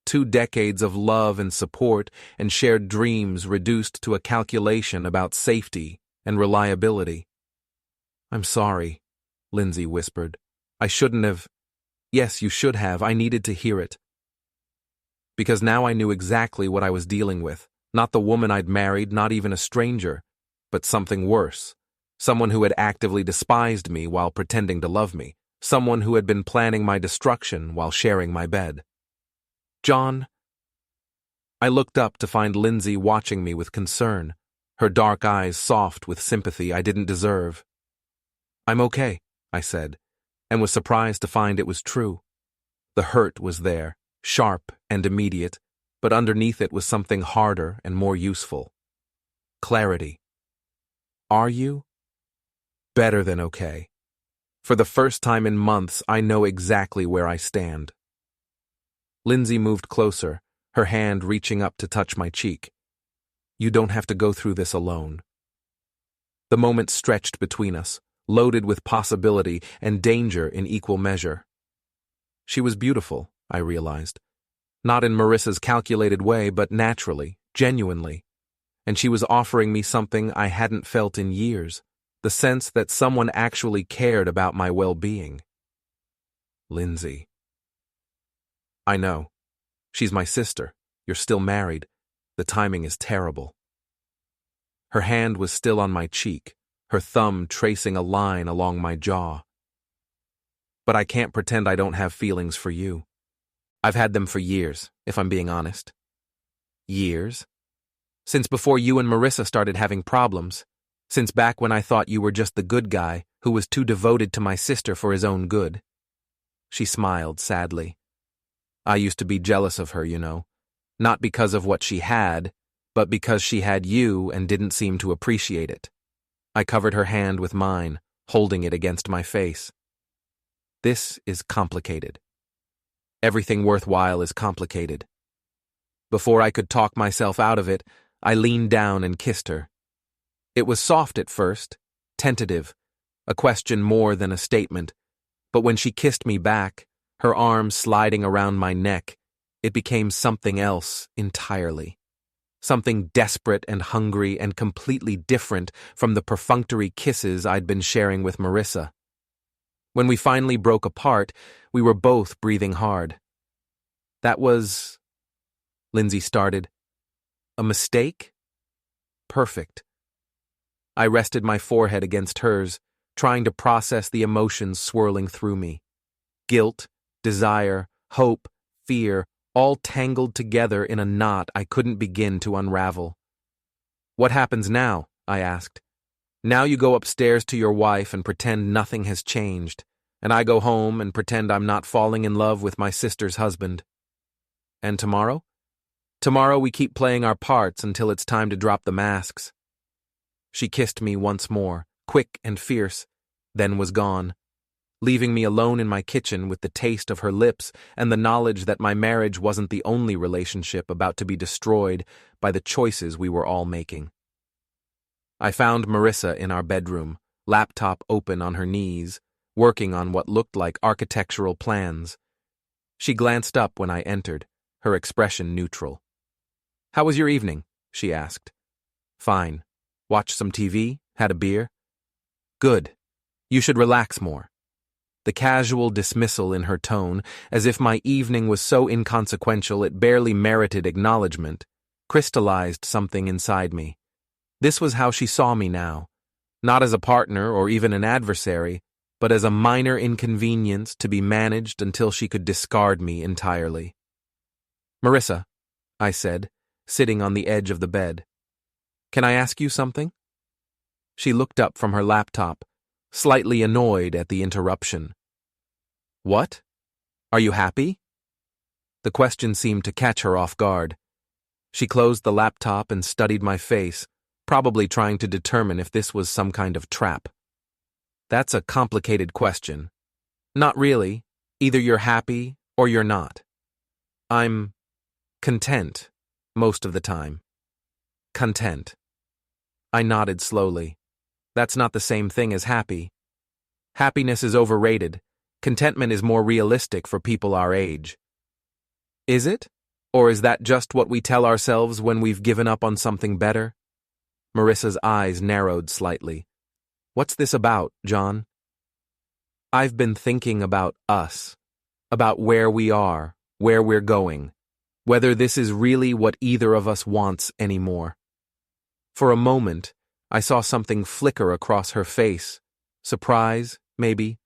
2 decades of love and support and shared dreams reduced to a calculation about safety and reliability. "I'm sorry," Lindsay whispered. "I shouldn't have." "Yes, you should have. I needed to hear it." Because now I knew exactly what I was dealing with. Not the woman I'd married, not even a stranger, but something worse. Someone who had actively despised me while pretending to love me. Someone who had been planning my destruction while sharing my bed. "John." I looked up to find Lindsay watching me with concern, her dark eyes soft with sympathy I didn't deserve. "I'm okay," I said, and was surprised to find it was true. The hurt was there, sharp and immediate, but underneath it was something harder and more useful. Clarity. "Are you?" "Better than okay. For the first time in months, I know exactly where I stand." Lindsay moved closer, her hand reaching up to touch my cheek. "You don't have to go through this alone." The moment stretched between us, loaded with possibility and danger in equal measure. She was beautiful, I realized. Not in Marissa's calculated way, but naturally, genuinely. And she was offering me something I hadn't felt in years, the sense that someone actually cared about my well-being. "Lindsay." "I know. She's my sister. You're still married. The timing is terrible." Her hand was still on my cheek, her thumb tracing a line along my jaw. "But I can't pretend I don't have feelings for you. I've had them for years, if I'm being honest." "Years?" "Since before you and Marissa started having problems. Since back when I thought you were just the good guy who was too devoted to my sister for his own good." She smiled sadly. "I used to be jealous of her, you know. Not because of what she had, but because she had you and didn't seem to appreciate it." I covered her hand with mine, holding it against my face. "This is complicated. Everything worthwhile is complicated." Before I could talk myself out of it, I leaned down and kissed her. It was soft at first, tentative, a question more than a statement, but when she kissed me back, her arms sliding around my neck, it became something else entirely. Something desperate and hungry and completely different from the perfunctory kisses I'd been sharing with Marissa. When we finally broke apart, we were both breathing hard. "That was," Lindsay started, "a mistake?" "Perfect." I rested my forehead against hers, trying to process the emotions swirling through me. Guilt, desire, hope, fear, all tangled together in a knot I couldn't begin to unravel. "What happens now?" I asked. "Now you go upstairs to your wife and pretend nothing has changed, and I go home and pretend I'm not falling in love with my sister's husband. And tomorrow? Tomorrow we keep playing our parts until it's time to drop the masks." She kissed me once more, quick and fierce, then was gone, leaving me alone in my kitchen with the taste of her lips and the knowledge that my marriage wasn't the only relationship about to be destroyed by the choices we were all making. I found Marissa in our bedroom, laptop open on her knees, working on what looked like architectural plans. She glanced up when I entered, her expression neutral. "How was your evening?" she asked. "Fine. Watched some TV? Had a beer?" "Good. You should relax more." The casual dismissal in her tone, as if my evening was so inconsequential it barely merited acknowledgement, crystallized something inside me. This was how she saw me now, not as a partner or even an adversary, but as a minor inconvenience to be managed until she could discard me entirely. "Marissa," I said, sitting on the edge of the bed, "can I ask you something?" She looked up from her laptop, slightly annoyed at the interruption. "What? Are you happy?" The question seemed to catch her off guard. She closed the laptop and studied my face, probably trying to determine if this was some kind of trap. "That's a complicated question. Not really. Either you're happy or you're not." "I'm content most of the time." "Content." I nodded slowly. "That's not the same thing as happy. Happiness is overrated. Contentment is more realistic for people our age." "Is it? Or is that just what we tell ourselves when we've given up on something better?" Marissa's eyes narrowed slightly. "What's this about, John?" "I've been thinking about us, about where we are, where we're going, whether this is really what either of us wants anymore." For a moment, I saw something flicker across her face, surprise, maybe,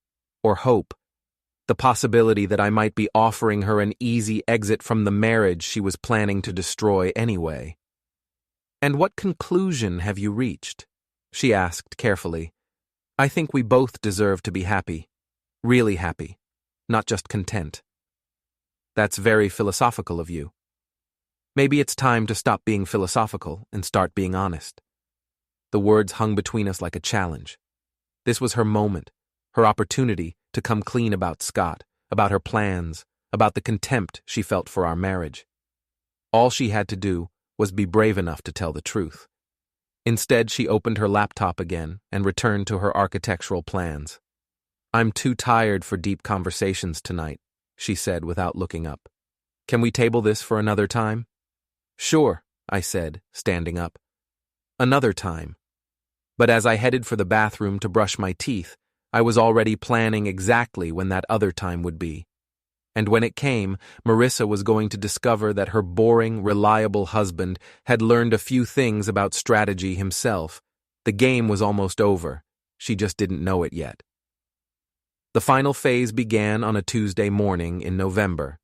or hope, the possibility that I might be offering her an easy exit from the marriage she was planning to destroy anyway. "And what conclusion have you reached?" she asked carefully. "I think we both deserve to be happy, really happy, not just content." "That's very philosophical of you." "Maybe it's time to stop being philosophical and start being honest." The words hung between us like a challenge. This was her moment, her opportunity to come clean about Scott, about her plans, about the contempt she felt for our marriage. All she had to do was be brave enough to tell the truth. Instead, she opened her laptop again and returned to her architectural plans. "I'm too tired for deep conversations tonight," she said without looking up. "Can we table this for another time?" "Sure," I said, standing up. "Another time." But as I headed for the bathroom to brush my teeth, I was already planning exactly when that other time would be. And when it came, Marissa was going to discover that her boring, reliable husband had learned a few things about strategy himself. The game was almost over. She just didn't know it yet. The final phase began on a Tuesday morning in November.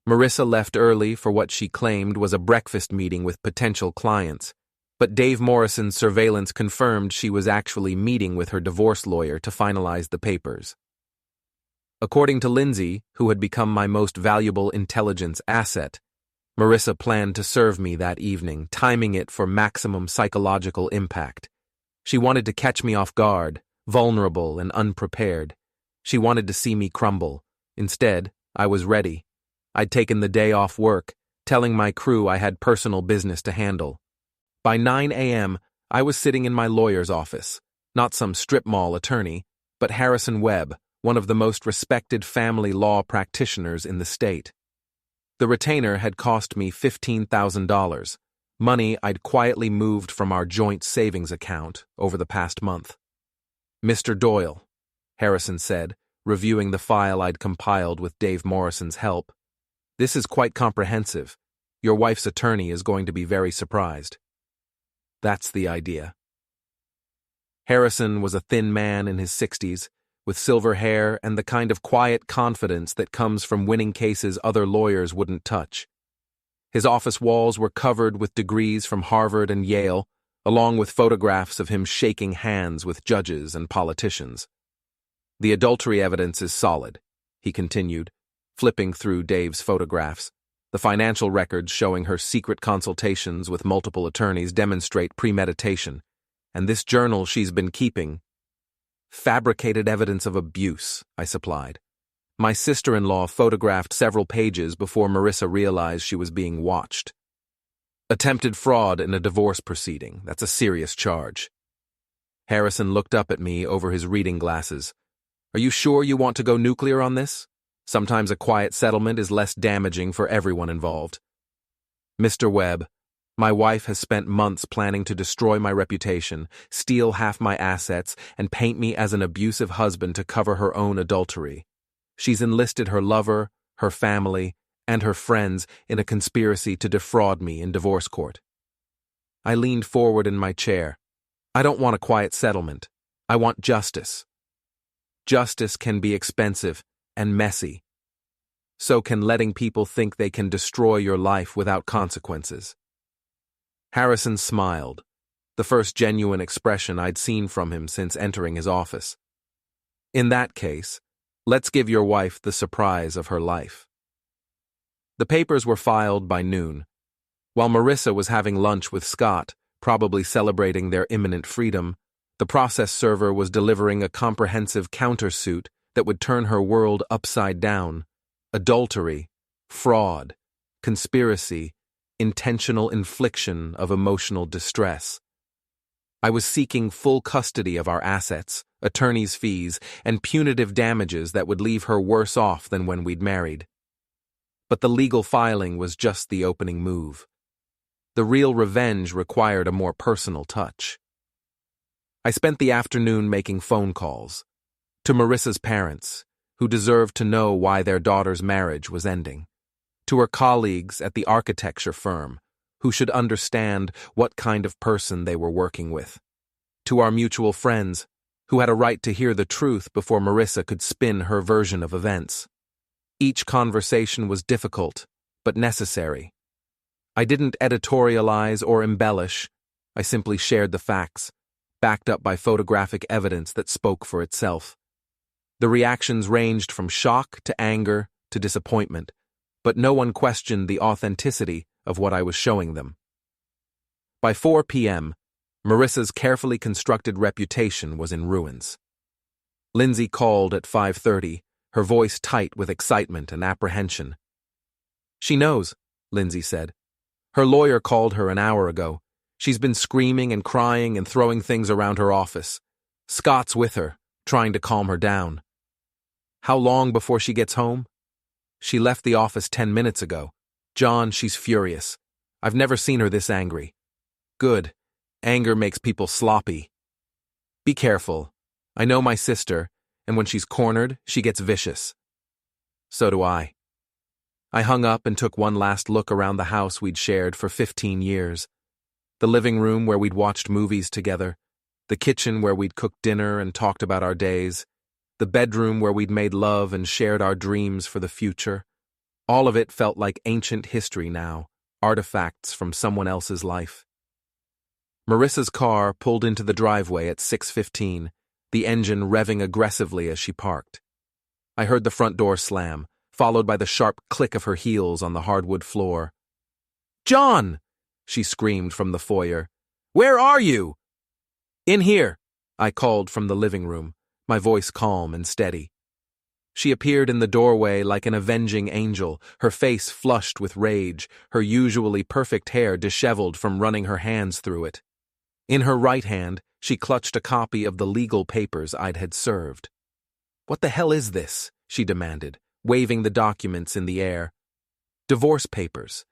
Marissa left early for what she claimed was a breakfast meeting with potential clients, but Dave Morrison's surveillance confirmed she was actually meeting with her divorce lawyer to finalize the papers. According to Lindsay, who had become my most valuable intelligence asset, Marissa planned to serve me that evening, timing it for maximum psychological impact. She wanted to catch me off guard, vulnerable and unprepared. She wanted to see me crumble. Instead, I was ready. I'd taken the day off work, telling my crew I had personal business to handle. By 9 a.m., I was sitting in my lawyer's office, not some strip mall attorney, but Harrison Webb, one of the most respected family law practitioners in the state. The retainer had cost me $15,000, money I'd quietly moved from our joint savings account over the past month. "Mr. Doyle," Harrison said, reviewing the file I'd compiled with Dave Morrison's help, "this is quite comprehensive. Your wife's attorney is going to be very surprised." "That's the idea." Harrison was a thin man in his 60s, with silver hair and the kind of quiet confidence that comes from winning cases other lawyers wouldn't touch. His office walls were covered with degrees from Harvard and Yale, along with photographs of him shaking hands with judges and politicians. "The adultery evidence is solid," he continued, flipping through Dave's photographs. "The financial records showing her secret consultations with multiple attorneys demonstrate premeditation, and this journal she's been keeping—" "Fabricated evidence of abuse," I supplied. "My sister-in-law photographed several pages before Marissa realized she was being watched. Attempted fraud in a divorce proceeding, that's a serious charge." Harrison looked up at me over his reading glasses. "Are you sure you want to go nuclear on this? Sometimes a quiet settlement is less damaging for everyone involved." "Mr. Webb, my wife has spent months planning to destroy my reputation, steal half my assets, and paint me as an abusive husband to cover her own adultery. She's enlisted her lover, her family, and her friends in a conspiracy to defraud me in divorce court." I leaned forward in my chair. "I don't want a quiet settlement. I want justice. Justice can be expensive and messy. So can letting people think they can destroy your life without consequences." Harrison smiled, the first genuine expression I'd seen from him since entering his office. "In that case, let's give your wife the surprise of her life." The papers were filed by noon. While Marissa was having lunch with Scott, probably celebrating their imminent freedom, the process server was delivering a comprehensive countersuit that would turn her world upside down: adultery, fraud, conspiracy, intentional infliction of emotional distress. I was seeking full custody of our assets, attorney's fees, and punitive damages that would leave her worse off than when we'd married. But the legal filing was just the opening move. The real revenge required a more personal touch. I spent the afternoon making phone calls to Marissa's parents, who deserved to know why their daughter's marriage was ending; to her colleagues at the architecture firm, who should understand what kind of person they were working with; to our mutual friends, who had a right to hear the truth before Marissa could spin her version of events. Each conversation was difficult, but necessary. I didn't editorialize or embellish. I simply shared the facts, backed up by photographic evidence that spoke for itself. The reactions ranged from shock to anger to disappointment, but no one questioned the authenticity of what I was showing them. By 4 p.m., Marissa's carefully constructed reputation was in ruins. Lindsay called at 5:30, her voice tight with excitement and apprehension. "She knows," Lindsay said. "Her lawyer called her an hour ago. She's been screaming and crying and throwing things around her office. Scott's with her, trying to calm her down." "How long before she gets home?" "She left the office 10 minutes ago. John, she's furious. I've never seen her this angry." "Good. Anger makes people sloppy." "Be careful. I know my sister, and when she's cornered, she gets vicious." "So do I." I hung up and took one last look around the house we'd shared for 15 years. The living room where we'd watched movies together, the kitchen where we'd cooked dinner and talked about our days, the bedroom where we'd made love and shared our dreams for the future. All of it felt like ancient history now, artifacts from someone else's life. Marissa's car pulled into the driveway at 6:15, the engine revving aggressively as she parked. I heard the front door slam, followed by the sharp click of her heels on the hardwood floor. "John!" she screamed from the foyer. "Where are you?" "In here," I called from the living room, my voice calm and steady. She appeared in the doorway like an avenging angel, her face flushed with rage, her usually perfect hair disheveled from running her hands through it. In her right hand, she clutched a copy of the legal papers I'd had served. "What the hell is this?" she demanded, waving the documents in the air. "Divorce papers.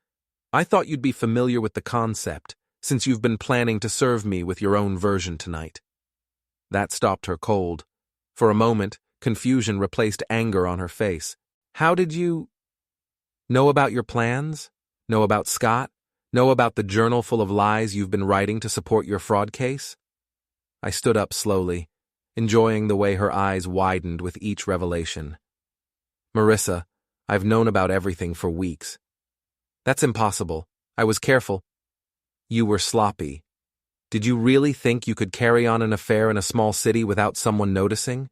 I thought you'd be familiar with the concept, since you've been planning to serve me with your own version tonight." That stopped her cold. For a moment, confusion replaced anger on her face. "How did you know about your plans? Know about Scott? Know about the journal full of lies you've been writing to support your fraud case?" I stood up slowly, enjoying the way her eyes widened with each revelation. Marissa, I've known about everything for weeks. That's impossible. I was careful. You were sloppy. Did you really think you could carry on an affair in a small city without someone noticing?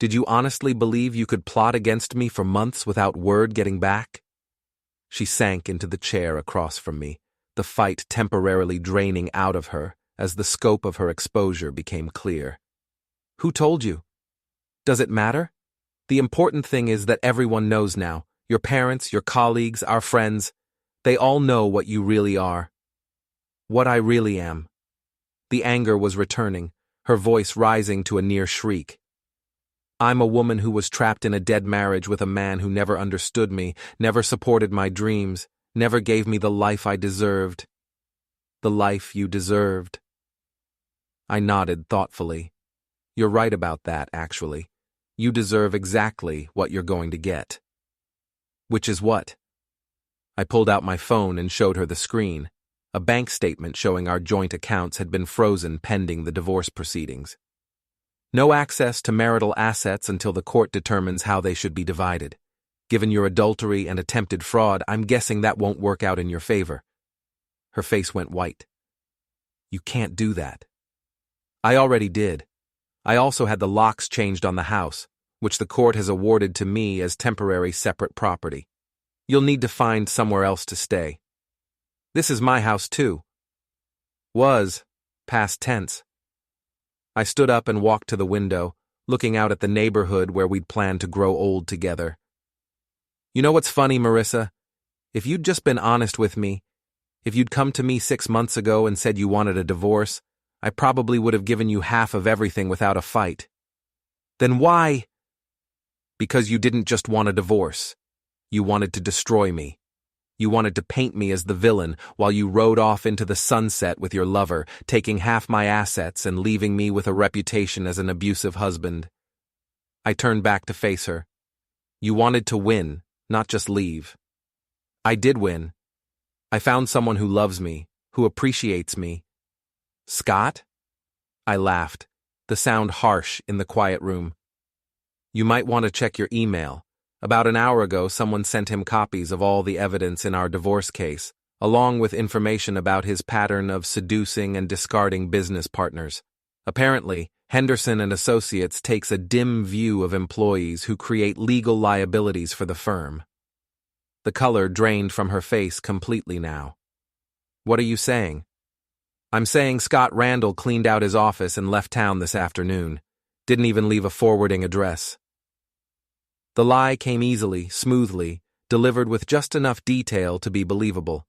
Did you honestly believe you could plot against me for months without word getting back? She sank into the chair across from me, the fight temporarily draining out of her as the scope of her exposure became clear. Who told you? Does it matter? The important thing is that everyone knows now. Your parents, your colleagues, our friends. They all know what you really are. What I really am. The anger was returning, her voice rising to a near shriek. I'm a woman who was trapped in a dead marriage with a man who never understood me, never supported my dreams, never gave me the life I deserved. The life you deserved. I nodded thoughtfully. You're right about that, actually. You deserve exactly what you're going to get. Which is what? I pulled out my phone and showed her the screen. A bank statement showing our joint accounts had been frozen pending the divorce proceedings. No access to marital assets until the court determines how they should be divided. Given your adultery and attempted fraud, I'm guessing that won't work out in your favor. Her face went white. You can't do that. I already did. I also had the locks changed on the house, which the court has awarded to me as temporary separate property. You'll need to find somewhere else to stay. This is my house too. Was, past tense. I stood up and walked to the window, looking out at the neighborhood where we'd planned to grow old together. You know what's funny, Marissa? If you'd just been honest with me, if you'd come to me 6 months ago and said you wanted a divorce, I probably would have given you half of everything without a fight. Then why? Because you didn't just want a divorce. You wanted to destroy me. You wanted to paint me as the villain while you rode off into the sunset with your lover, taking half my assets and leaving me with a reputation as an abusive husband. I turned back to face her. You wanted to win, not just leave. I did win. I found someone who loves me, who appreciates me. Scott? I laughed, the sound harsh in the quiet room. You might want to check your email. About an hour ago, someone sent him copies of all the evidence in our divorce case, along with information about his pattern of seducing and discarding business partners. Apparently, Henderson and Associates takes a dim view of employees who create legal liabilities for the firm. The color drained from her face completely now. What are you saying? I'm saying Scott Randall cleaned out his office and left town this afternoon. Didn't even leave a forwarding address. The lie came easily, smoothly, delivered with just enough detail to be believable.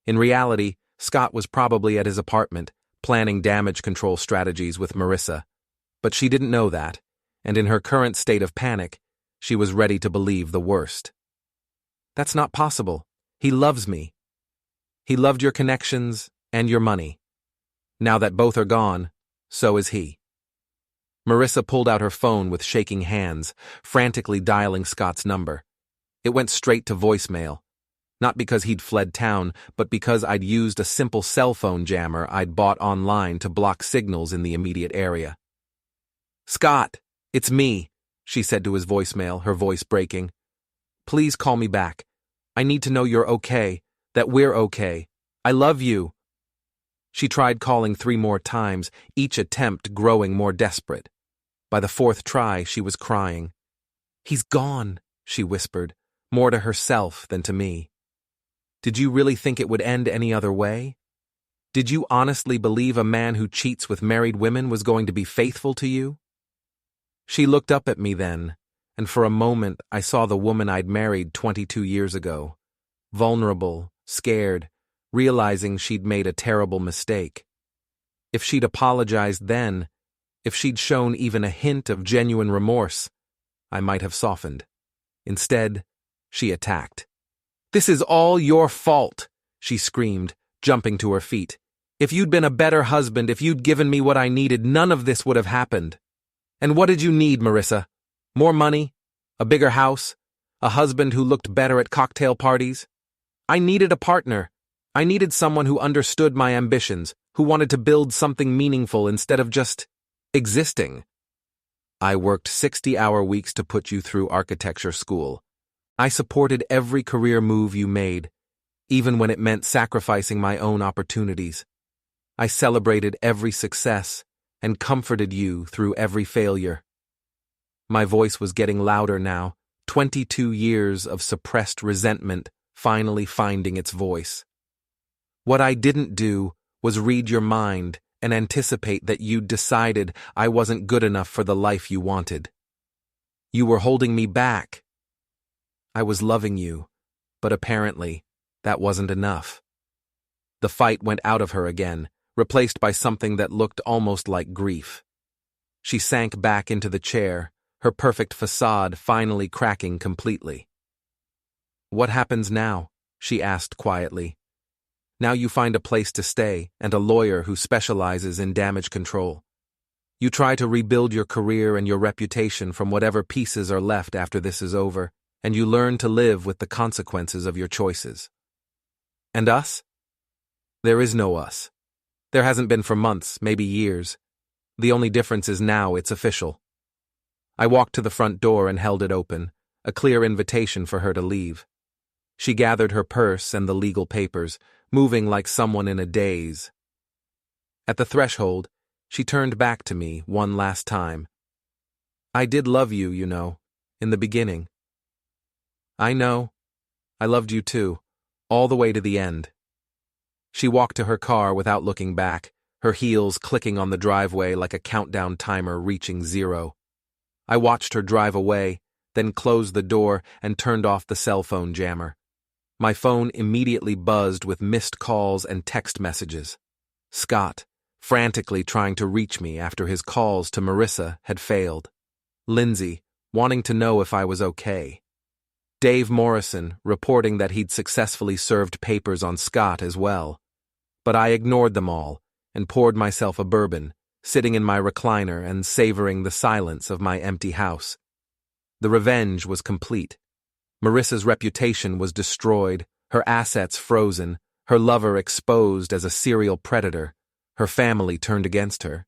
In reality, Scott was probably at his apartment, planning damage control strategies with Marissa. But she didn't know that, and in her current state of panic, she was ready to believe the worst. That's not possible. He loves me. He loved your connections and your money. Now that both are gone, so is he. Marissa pulled out her phone with shaking hands, frantically dialing Scott's number. It went straight to voicemail. Not because he'd fled town, but because I'd used a simple cell phone jammer I'd bought online to block signals in the immediate area. Scott, it's me, she said to his voicemail, her voice breaking. Please call me back. I need to know you're okay, that we're okay. I love you. She tried calling 3 more times, each attempt growing more desperate. By the 4th try, she was crying. He's gone, she whispered, more to herself than to me. Did you really think it would end any other way? Did you honestly believe a man who cheats with married women was going to be faithful to you? She looked up at me then, and for a moment I saw the woman I'd married 22 years ago, vulnerable, scared, realizing she'd made a terrible mistake. If she'd apologized then, if she'd shown even a hint of genuine remorse, I might have softened. Instead, she attacked. This is all your fault, she screamed, jumping to her feet. If you'd been a better husband, if you'd given me what I needed, none of this would have happened. And what did you need, Marissa? More money? A bigger house? A husband who looked better at cocktail parties? I needed a partner. I needed someone who understood my ambitions, who wanted to build something meaningful instead of just Existing. I worked 60-hour weeks to put you through architecture school. I supported every career move you made, even when it meant sacrificing my own opportunities. I celebrated every success and comforted you through every failure. My voice was getting louder now, 22 years of suppressed resentment finally finding its voice. What I didn't do was read your mind and anticipate that you'd decided I wasn't good enough for the life you wanted. You were holding me back. I was loving you, but apparently that wasn't enough. The fight went out of her again, replaced by something that looked almost like grief. She sank back into the chair, her perfect facade finally cracking completely. "What happens now?" she asked quietly. "Now you find a place to stay and a lawyer who specializes in damage control. You try to rebuild your career and your reputation from whatever pieces are left after this is over, and you learn to live with the consequences of your choices. And us? There is no us. There hasn't been for months, maybe years. The only difference is now it's official." I walked to the front door and held it open, a clear invitation for her to leave. She gathered her purse and the legal papers, moving like someone in a daze. At the threshold, she turned back to me one last time. "I did love you, you know, in the beginning." "I know. I loved you too, all the way to the end." She walked to her car without looking back, her heels clicking on the driveway like a countdown timer reaching 0. I watched her drive away, then closed the door and turned off the cell phone jammer. My phone immediately buzzed with missed calls and text messages. Scott, frantically trying to reach me after his calls to Marissa had failed. Lindsay, wanting to know if I was okay. Dave Morrison, reporting that he'd successfully served papers on Scott as well. But I ignored them all and poured myself a bourbon, sitting in my recliner and savoring the silence of my empty house. The revenge was complete. Marissa's reputation was destroyed, her assets frozen, her lover exposed as a serial predator, her family turned against her.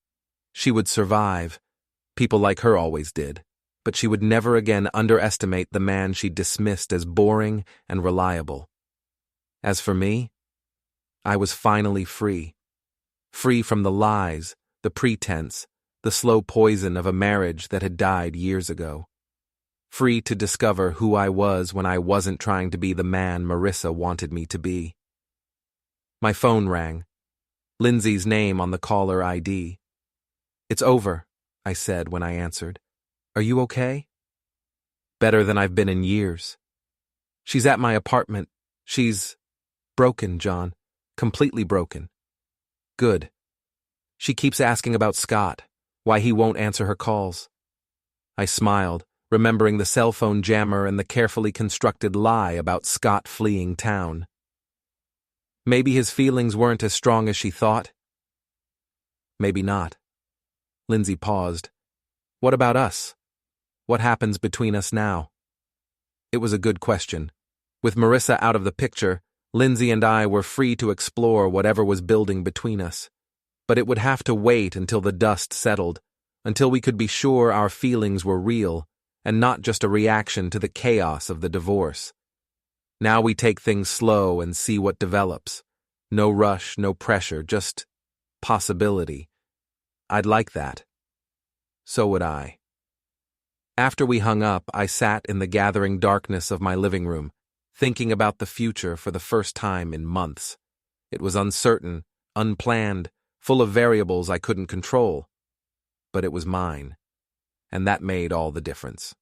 She would survive. People like her always did. But she would never again underestimate the man she dismissed as boring and reliable. As for me, I was finally free. Free from the lies, the pretense, the slow poison of a marriage that had died years ago. Free to discover who I was when I wasn't trying to be the man Marissa wanted me to be. My phone rang. Lindsay's name on the caller ID. "It's over," I said when I answered. "Are you okay?" "Better than I've been in years." "She's at my apartment. She's broken, John. Completely broken." "Good. She keeps asking about Scott, why he won't answer her calls." I smiled, remembering the cell phone jammer and the carefully constructed lie about Scott fleeing town. Maybe his feelings weren't as strong as she thought. Maybe not. Lindsay paused. "What about us? What happens between us now?" It was a good question. With Marissa out of the picture, Lindsay and I were free to explore whatever was building between us. But it would have to wait until the dust settled, until we could be sure our feelings were real, and not just a reaction to the chaos of the divorce. Now we take things slow and see what develops. No rush, no pressure, just possibility. I'd like that. So would I. After we hung up, I sat in the gathering darkness of my living room, thinking about the future for the first time in months. It was uncertain, unplanned, full of variables I couldn't control. But it was mine. And that made all the difference.